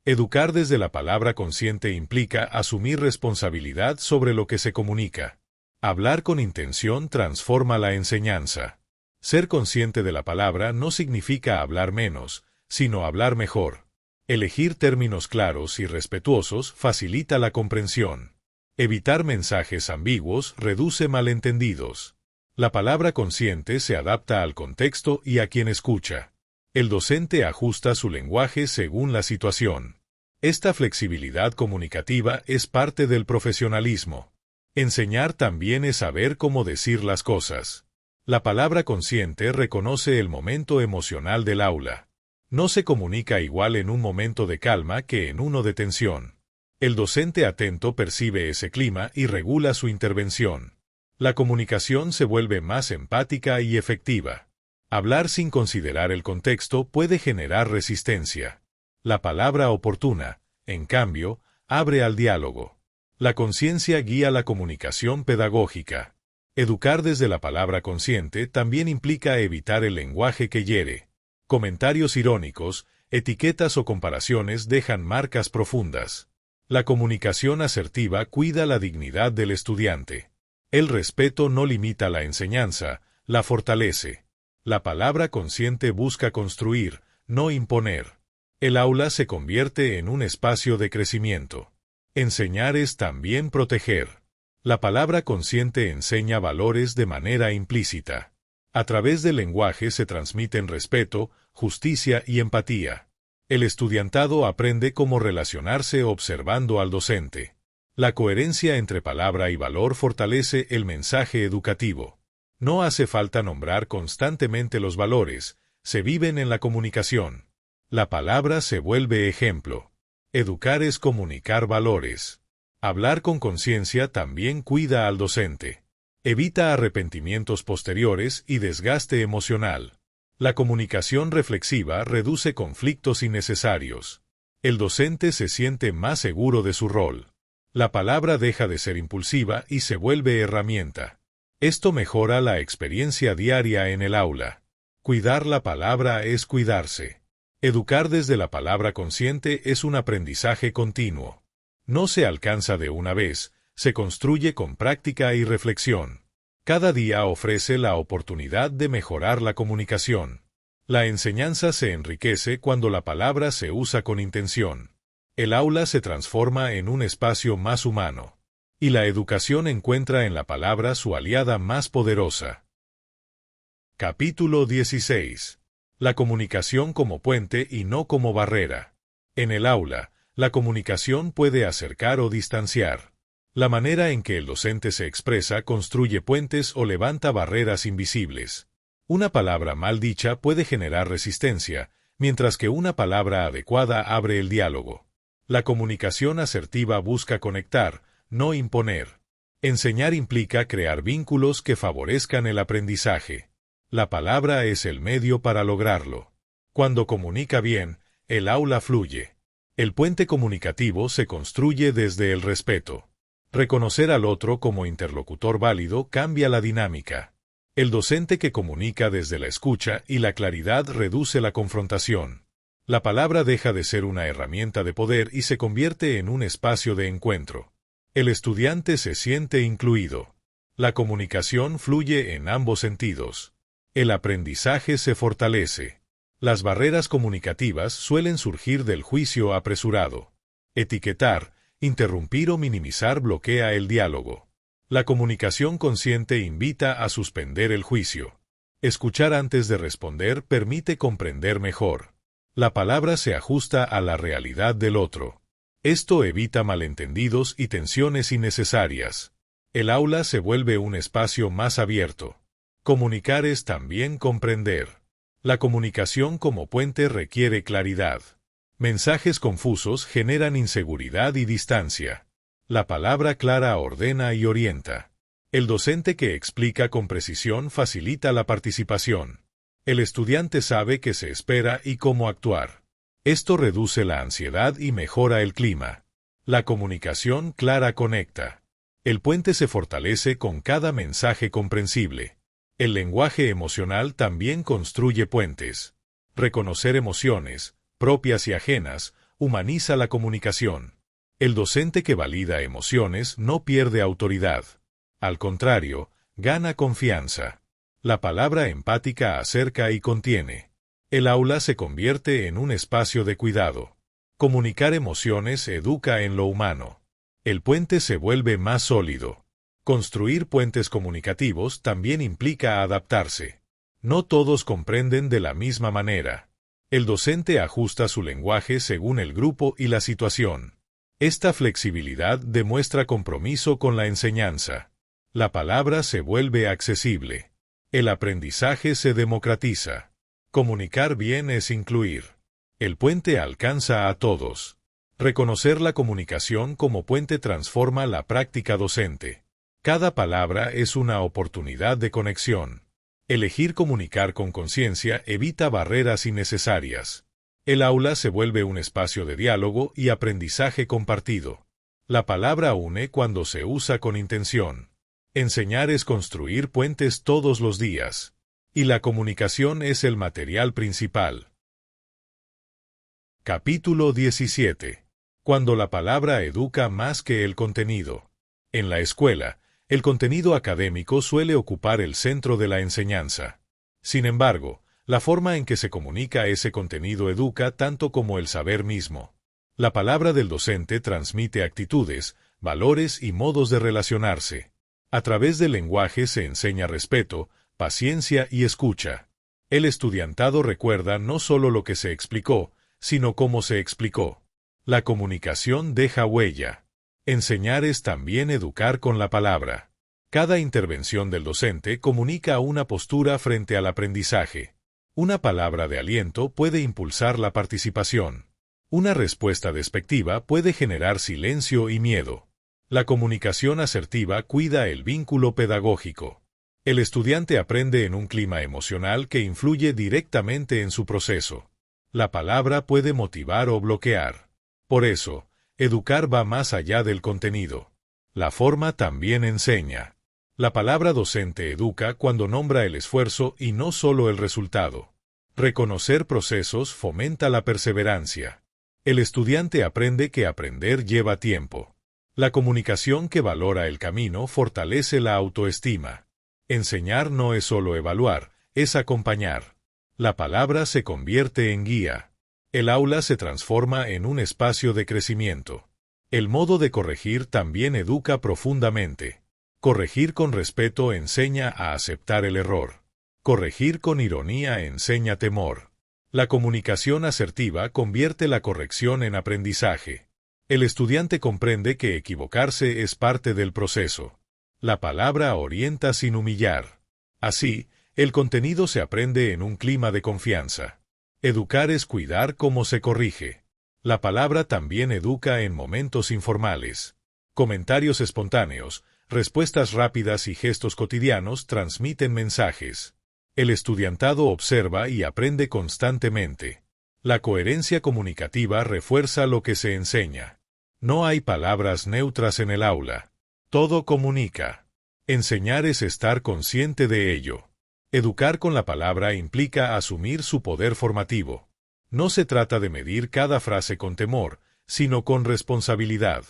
Educar desde la palabra consciente implica asumir responsabilidad sobre lo que se comunica. Hablar con intención transforma la enseñanza. Ser consciente de la palabra no significa hablar menos, sino hablar mejor. Elegir términos claros y respetuosos facilita la comprensión. Evitar mensajes ambiguos reduce malentendidos. La palabra consciente se adapta al contexto y a quien escucha. El docente ajusta su lenguaje según la situación. Esta flexibilidad comunicativa es parte del profesionalismo. Enseñar también es saber cómo decir las cosas. La palabra consciente reconoce el momento emocional del aula. No se comunica igual en un momento de calma que en uno de tensión. El docente atento percibe ese clima y regula su intervención. La comunicación se vuelve más empática y efectiva. Hablar sin considerar el contexto puede generar resistencia. La palabra oportuna, en cambio, abre al diálogo. La conciencia guía la comunicación pedagógica. Educar desde la palabra consciente también implica evitar el lenguaje que hiere. Comentarios irónicos, etiquetas o comparaciones dejan marcas profundas. La comunicación asertiva cuida la dignidad del estudiante. El respeto no limita la enseñanza, la fortalece. La palabra consciente busca construir, no imponer. El aula se convierte en un espacio de crecimiento. Enseñar es también proteger. La palabra consciente enseña valores de manera implícita. A través del lenguaje se transmiten respeto, justicia y empatía. El estudiantado aprende cómo relacionarse observando al docente. La coherencia entre palabra y valor fortalece el mensaje educativo. No hace falta nombrar constantemente los valores, se viven en la comunicación. La palabra se vuelve ejemplo. Educar es comunicar valores. Hablar con conciencia también cuida al docente. Evita arrepentimientos posteriores y desgaste emocional. La comunicación reflexiva reduce conflictos innecesarios. El docente se siente más seguro de su rol. La palabra deja de ser impulsiva y se vuelve herramienta. Esto mejora la experiencia diaria en el aula. Cuidar la palabra es cuidarse. Educar desde la palabra consciente es un aprendizaje continuo. No se alcanza de una vez, se construye con práctica y reflexión. Cada día ofrece la oportunidad de mejorar la comunicación. La enseñanza se enriquece cuando la palabra se usa con intención. El aula se transforma en un espacio más humano. Y la educación encuentra en la palabra su aliada más poderosa. Capítulo 16. La comunicación como puente y no como barrera. En el aula, la comunicación puede acercar o distanciar. La manera en que el docente se expresa construye puentes o levanta barreras invisibles. Una palabra mal dicha puede generar resistencia, mientras que una palabra adecuada abre el diálogo. La comunicación asertiva busca conectar, no imponer. Enseñar implica crear vínculos que favorezcan el aprendizaje. La palabra es el medio para lograrlo. Cuando comunica bien, el aula fluye. El puente comunicativo se construye desde el respeto. Reconocer al otro como interlocutor válido cambia la dinámica. El docente que comunica desde la escucha y la claridad reduce la confrontación. La palabra deja de ser una herramienta de poder y se convierte en un espacio de encuentro. El estudiante se siente incluido. La comunicación fluye en ambos sentidos. El aprendizaje se fortalece. Las barreras comunicativas suelen surgir del juicio apresurado. Etiquetar, interrumpir o minimizar bloquea el diálogo. La comunicación consciente invita a suspender el juicio. Escuchar antes de responder permite comprender mejor. La palabra se ajusta a la realidad del otro. Esto evita malentendidos y tensiones innecesarias. El aula se vuelve un espacio más abierto. Comunicar es también comprender. La comunicación como puente requiere claridad. Mensajes confusos generan inseguridad y distancia. La palabra clara ordena y orienta. El docente que explica con precisión facilita la participación. El estudiante sabe qué se espera y cómo actuar. Esto reduce la ansiedad y mejora el clima. La comunicación clara conecta. El puente se fortalece con cada mensaje comprensible. El lenguaje emocional también construye puentes. Reconocer emociones, propias y ajenas, humaniza la comunicación. El docente que valida emociones no pierde autoridad. Al contrario, gana confianza. La palabra empática acerca y contiene. El aula se convierte en un espacio de cuidado. Comunicar emociones educa en lo humano. El puente se vuelve más sólido. Construir puentes comunicativos también implica adaptarse. No todos comprenden de la misma manera. El docente ajusta su lenguaje según el grupo y la situación. Esta flexibilidad demuestra compromiso con la enseñanza. La palabra se vuelve accesible. El aprendizaje se democratiza. Comunicar bien es incluir. El puente alcanza a todos. Reconocer la comunicación como puente transforma la práctica docente. Cada palabra es una oportunidad de conexión. Elegir comunicar con conciencia evita barreras innecesarias. El aula se vuelve un espacio de diálogo y aprendizaje compartido. La palabra une cuando se usa con intención. Enseñar es construir puentes todos los días. Y la comunicación es el material principal. Capítulo 17. Cuando la palabra educa más que el contenido. En la escuela, el contenido académico suele ocupar el centro de la enseñanza. Sin embargo, la forma en que se comunica ese contenido educa tanto como el saber mismo. La palabra del docente transmite actitudes, valores y modos de relacionarse. A través del lenguaje se enseña respeto, paciencia y escucha. El estudiantado recuerda no solo lo que se explicó, sino cómo se explicó. La comunicación deja huella. Enseñar es también educar con la palabra. Cada intervención del docente comunica una postura frente al aprendizaje. Una palabra de aliento puede impulsar la participación. Una respuesta despectiva puede generar silencio y miedo. La comunicación asertiva cuida el vínculo pedagógico. El estudiante aprende en un clima emocional que influye directamente en su proceso. La palabra puede motivar o bloquear. Por eso, educar va más allá del contenido. La forma también enseña. La palabra docente educa cuando nombra el esfuerzo y no solo el resultado. Reconocer procesos fomenta la perseverancia. El estudiante aprende que aprender lleva tiempo. La comunicación que valora el camino fortalece la autoestima. Enseñar no es solo evaluar, es acompañar. La palabra se convierte en guía. El aula se transforma en un espacio de crecimiento. El modo de corregir también educa profundamente. Corregir con respeto enseña a aceptar el error. Corregir con ironía enseña temor. La comunicación asertiva convierte la corrección en aprendizaje. El estudiante comprende que equivocarse es parte del proceso. La palabra orienta sin humillar. Así, el contenido se aprende en un clima de confianza. Educar es cuidar cómo se corrige. La palabra también educa en momentos informales. Comentarios espontáneos, respuestas rápidas y gestos cotidianos transmiten mensajes. El estudiantado observa y aprende constantemente. La coherencia comunicativa refuerza lo que se enseña. No hay palabras neutras en el aula. Todo comunica. Enseñar es estar consciente de ello. Educar con la palabra implica asumir su poder formativo. No se trata de medir cada frase con temor, sino con responsabilidad.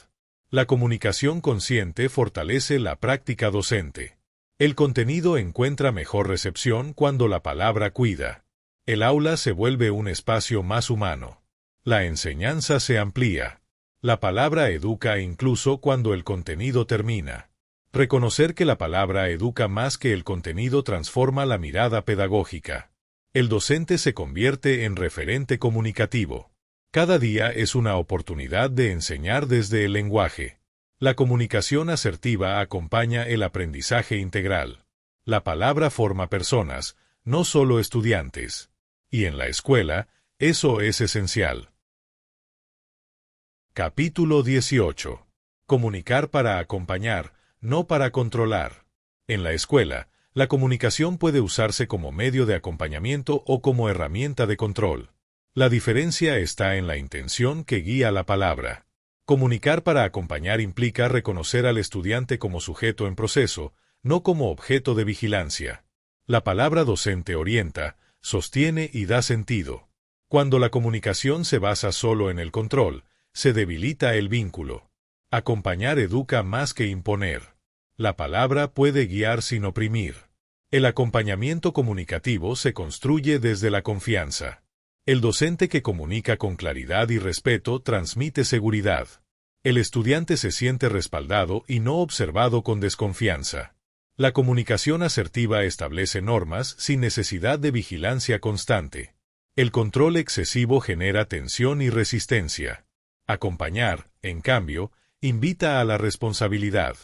La comunicación consciente fortalece la práctica docente. El contenido encuentra mejor recepción cuando la palabra cuida. El aula se vuelve un espacio más humano. La enseñanza se amplía. La palabra educa incluso cuando el contenido termina. Reconocer que la palabra educa más que el contenido transforma la mirada pedagógica. El docente se convierte en referente comunicativo. Cada día es una oportunidad de enseñar desde el lenguaje. La comunicación asertiva acompaña el aprendizaje integral. La palabra forma personas, no solo estudiantes. Y en la escuela, eso es esencial. Capítulo 18. Comunicar para acompañar, no para controlar. En la escuela, la comunicación puede usarse como medio de acompañamiento o como herramienta de control. La diferencia está en la intención que guía la palabra. Comunicar para acompañar implica reconocer al estudiante como sujeto en proceso, no como objeto de vigilancia. La palabra docente orienta, sostiene y da sentido. Cuando la comunicación se basa solo en el control, se debilita el vínculo. Acompañar educa más que imponer. La palabra puede guiar sin oprimir. El acompañamiento comunicativo se construye desde la confianza. El docente que comunica con claridad y respeto transmite seguridad. El estudiante se siente respaldado y no observado con desconfianza. La comunicación asertiva establece normas sin necesidad de vigilancia constante. El control excesivo genera tensión y resistencia. Acompañar, en cambio, invita a la responsabilidad.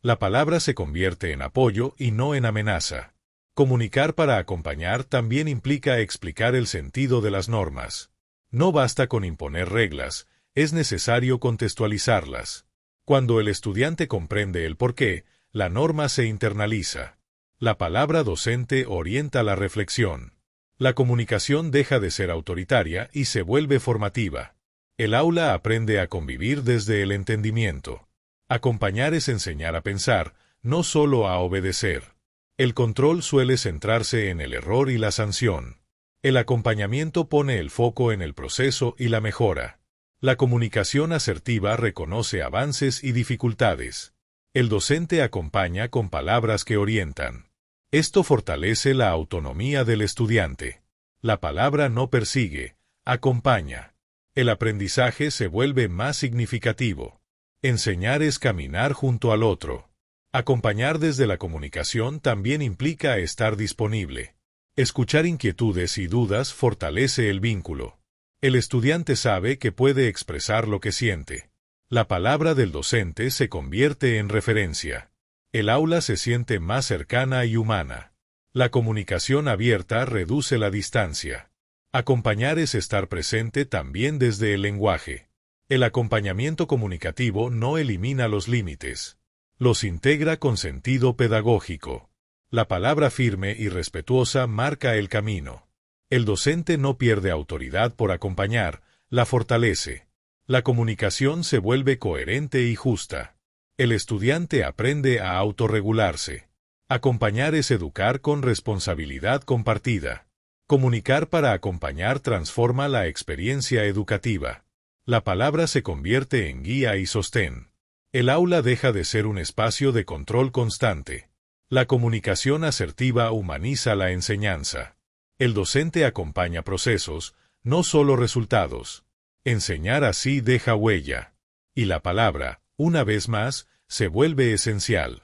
La palabra se convierte en apoyo y no en amenaza. Comunicar para acompañar también implica explicar el sentido de las normas. No basta con imponer reglas, es necesario contextualizarlas. Cuando el estudiante comprende el porqué, la norma se internaliza. La palabra docente orienta la reflexión. La comunicación deja de ser autoritaria y se vuelve formativa. El aula aprende a convivir desde el entendimiento. Acompañar es enseñar a pensar, no solo a obedecer. El control suele centrarse en el error y la sanción. El acompañamiento pone el foco en el proceso y la mejora. La comunicación asertiva reconoce avances y dificultades. El docente acompaña con palabras que orientan. Esto fortalece la autonomía del estudiante. La palabra no persigue, acompaña. El aprendizaje se vuelve más significativo. Enseñar es caminar junto al otro. Acompañar desde la comunicación también implica estar disponible. Escuchar inquietudes y dudas fortalece el vínculo. El estudiante sabe que puede expresar lo que siente. La palabra del docente se convierte en referencia. El aula se siente más cercana y humana. La comunicación abierta reduce la distancia. Acompañar es estar presente también desde el lenguaje. El acompañamiento comunicativo no elimina los límites. Los integra con sentido pedagógico. La palabra firme y respetuosa marca el camino. El docente no pierde autoridad por acompañar, la fortalece. La comunicación se vuelve coherente y justa. El estudiante aprende a autorregularse. Acompañar es educar con responsabilidad compartida. Comunicar para acompañar transforma la experiencia educativa. La palabra se convierte en guía y sostén. El aula deja de ser un espacio de control constante. La comunicación asertiva humaniza la enseñanza. El docente acompaña procesos, no solo resultados. Enseñar así deja huella. Y la palabra, una vez más, se vuelve esencial.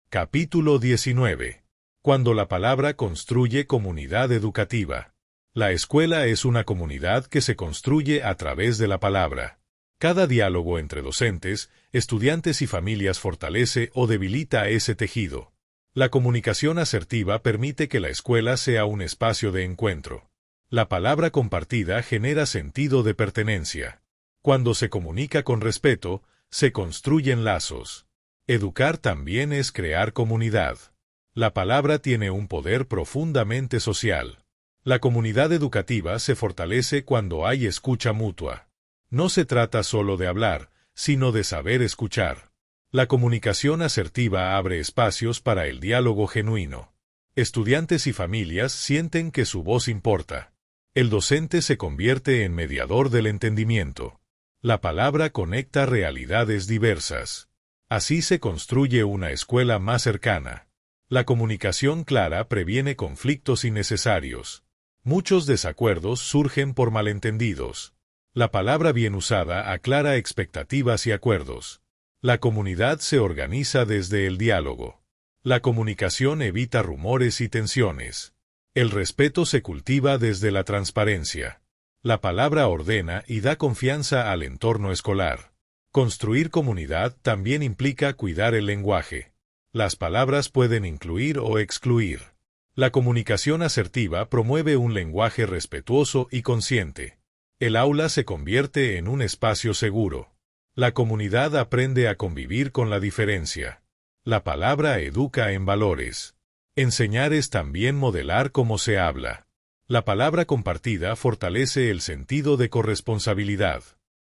Capítulo 19. Cuando la palabra construye comunidad educativa. La escuela es una comunidad que se construye a través de la palabra. Cada diálogo entre docentes, estudiantes y familias fortalece o debilita ese tejido. La comunicación asertiva permite que la escuela sea un espacio de encuentro. La palabra compartida genera sentido de pertenencia. Cuando se comunica con respeto, se construyen lazos. Educar también es crear comunidad. La palabra tiene un poder profundamente social. La comunidad educativa se fortalece cuando hay escucha mutua. No se trata solo de hablar, sino de saber escuchar. La comunicación asertiva abre espacios para el diálogo genuino. Estudiantes y familias sienten que su voz importa. El docente se convierte en mediador del entendimiento. La palabra conecta realidades diversas. Así se construye una escuela más cercana. La comunicación clara previene conflictos innecesarios. Muchos desacuerdos surgen por malentendidos. La palabra bien usada aclara expectativas y acuerdos. La comunidad se organiza desde el diálogo. La comunicación evita rumores y tensiones. El respeto se cultiva desde la transparencia. La palabra ordena y da confianza al entorno escolar. Construir comunidad también implica cuidar el lenguaje. Las palabras pueden incluir o excluir. La comunicación asertiva promueve un lenguaje respetuoso y consciente. El aula se convierte en un espacio seguro. La comunidad aprende a convivir con la diferencia. La palabra educa en valores. Enseñar es también modelar cómo se habla. La palabra compartida fortalece el sentido de corresponsabilidad.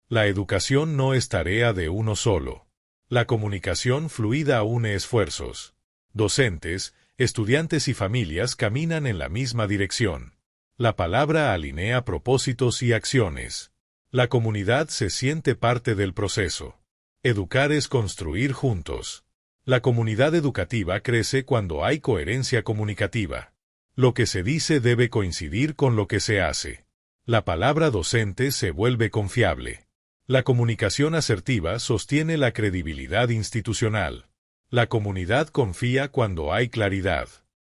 La educación no es tarea de uno solo. La comunicación fluida une esfuerzos. Docentes, estudiantes y familias caminan en la misma dirección. La palabra alinea propósitos y acciones. La comunidad se siente parte del proceso. Educar es construir juntos. La comunidad educativa crece cuando hay coherencia comunicativa. Lo que se dice debe coincidir con lo que se hace. La palabra docente se vuelve confiable. La comunicación asertiva sostiene la credibilidad institucional. La comunidad confía cuando hay claridad.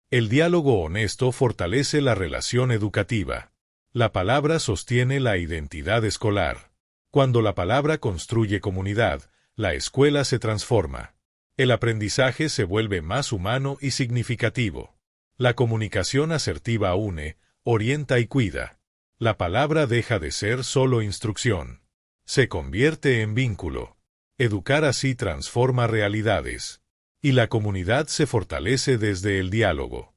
El diálogo honesto fortalece la relación educativa. La palabra sostiene la identidad escolar. Cuando la palabra construye comunidad, la escuela se transforma. El aprendizaje se vuelve más humano y significativo. La comunicación asertiva une, orienta y cuida. La palabra deja de ser solo instrucción. Se convierte en vínculo. Educar así transforma realidades. Y la comunidad se fortalece desde el diálogo.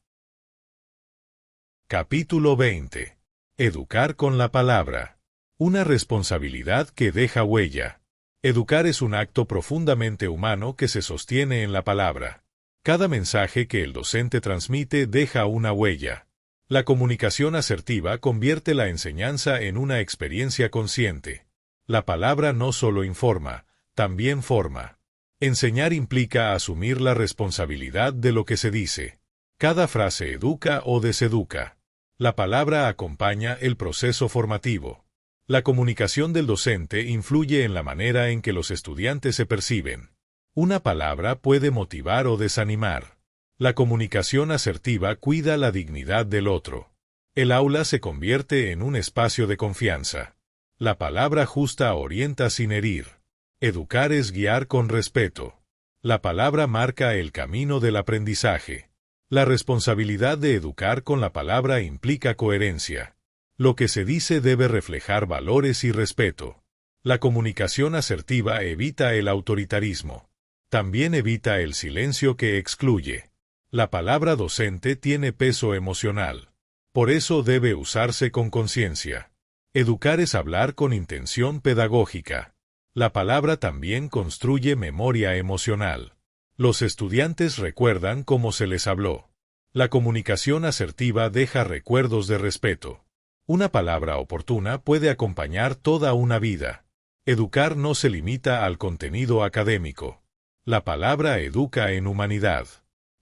Capítulo 20. Educar con la palabra. Una responsabilidad que deja huella. Educar es un acto profundamente humano que se sostiene en la palabra. Cada mensaje que el docente transmite deja una huella. La comunicación asertiva convierte la enseñanza en una experiencia consciente. La palabra no solo informa, también forma. Enseñar implica asumir la responsabilidad de lo que se dice. Cada frase educa o deseduca. La palabra acompaña el proceso formativo. La comunicación del docente influye en la manera en que los estudiantes se perciben. Una palabra puede motivar o desanimar. La comunicación asertiva cuida la dignidad del otro. El aula se convierte en un espacio de confianza. La palabra justa orienta sin herir. Educar es guiar con respeto. La palabra marca el camino del aprendizaje. La responsabilidad de educar con la palabra implica coherencia. Lo que se dice debe reflejar valores y respeto. La comunicación asertiva evita el autoritarismo. También evita el silencio que excluye. La palabra docente tiene peso emocional. Por eso debe usarse con conciencia. Educar es hablar con intención pedagógica. La palabra también construye memoria emocional. Los estudiantes recuerdan cómo se les habló. La comunicación asertiva deja recuerdos de respeto. Una palabra oportuna puede acompañar toda una vida. Educar no se limita al contenido académico. La palabra educa en humanidad.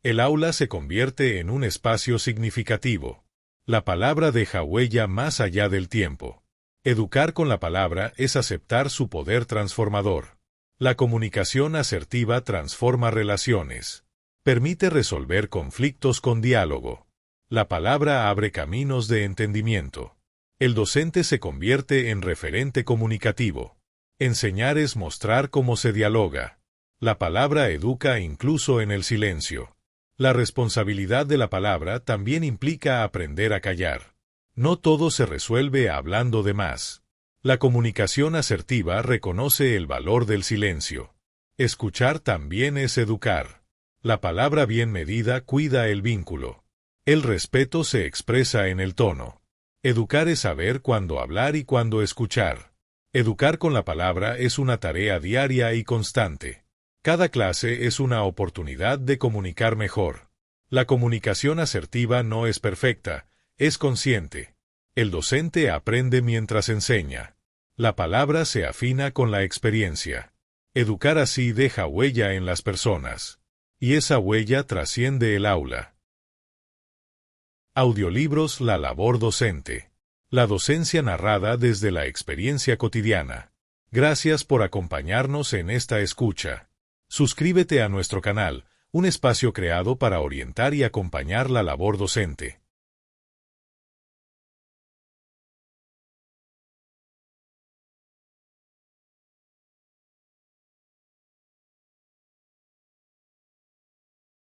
El aula se convierte en un espacio significativo. La palabra deja huella más allá del tiempo. Educar con la palabra es aceptar su poder transformador. La comunicación asertiva transforma relaciones. Permite resolver conflictos con diálogo. La palabra abre caminos de entendimiento. El docente se convierte en referente comunicativo. Enseñar es mostrar cómo se dialoga. La palabra educa incluso en el silencio. La responsabilidad de la palabra también implica aprender a callar. No todo se resuelve hablando de más. La comunicación asertiva reconoce el valor del silencio. Escuchar también es educar. La palabra bien medida cuida el vínculo. El respeto se expresa en el tono. Educar es saber cuándo hablar y cuándo escuchar. Educar con la palabra es una tarea diaria y constante. Cada clase es una oportunidad de comunicar mejor. La comunicación asertiva no es perfecta, es consciente. El docente aprende mientras enseña. La palabra se afina con la experiencia. Educar así deja huella en las personas. Y esa huella trasciende el aula. Audiolibros. La labor docente. La docencia narrada desde la experiencia cotidiana. Gracias por acompañarnos en esta escucha. Suscríbete a nuestro canal, un espacio creado para orientar y acompañar la labor docente.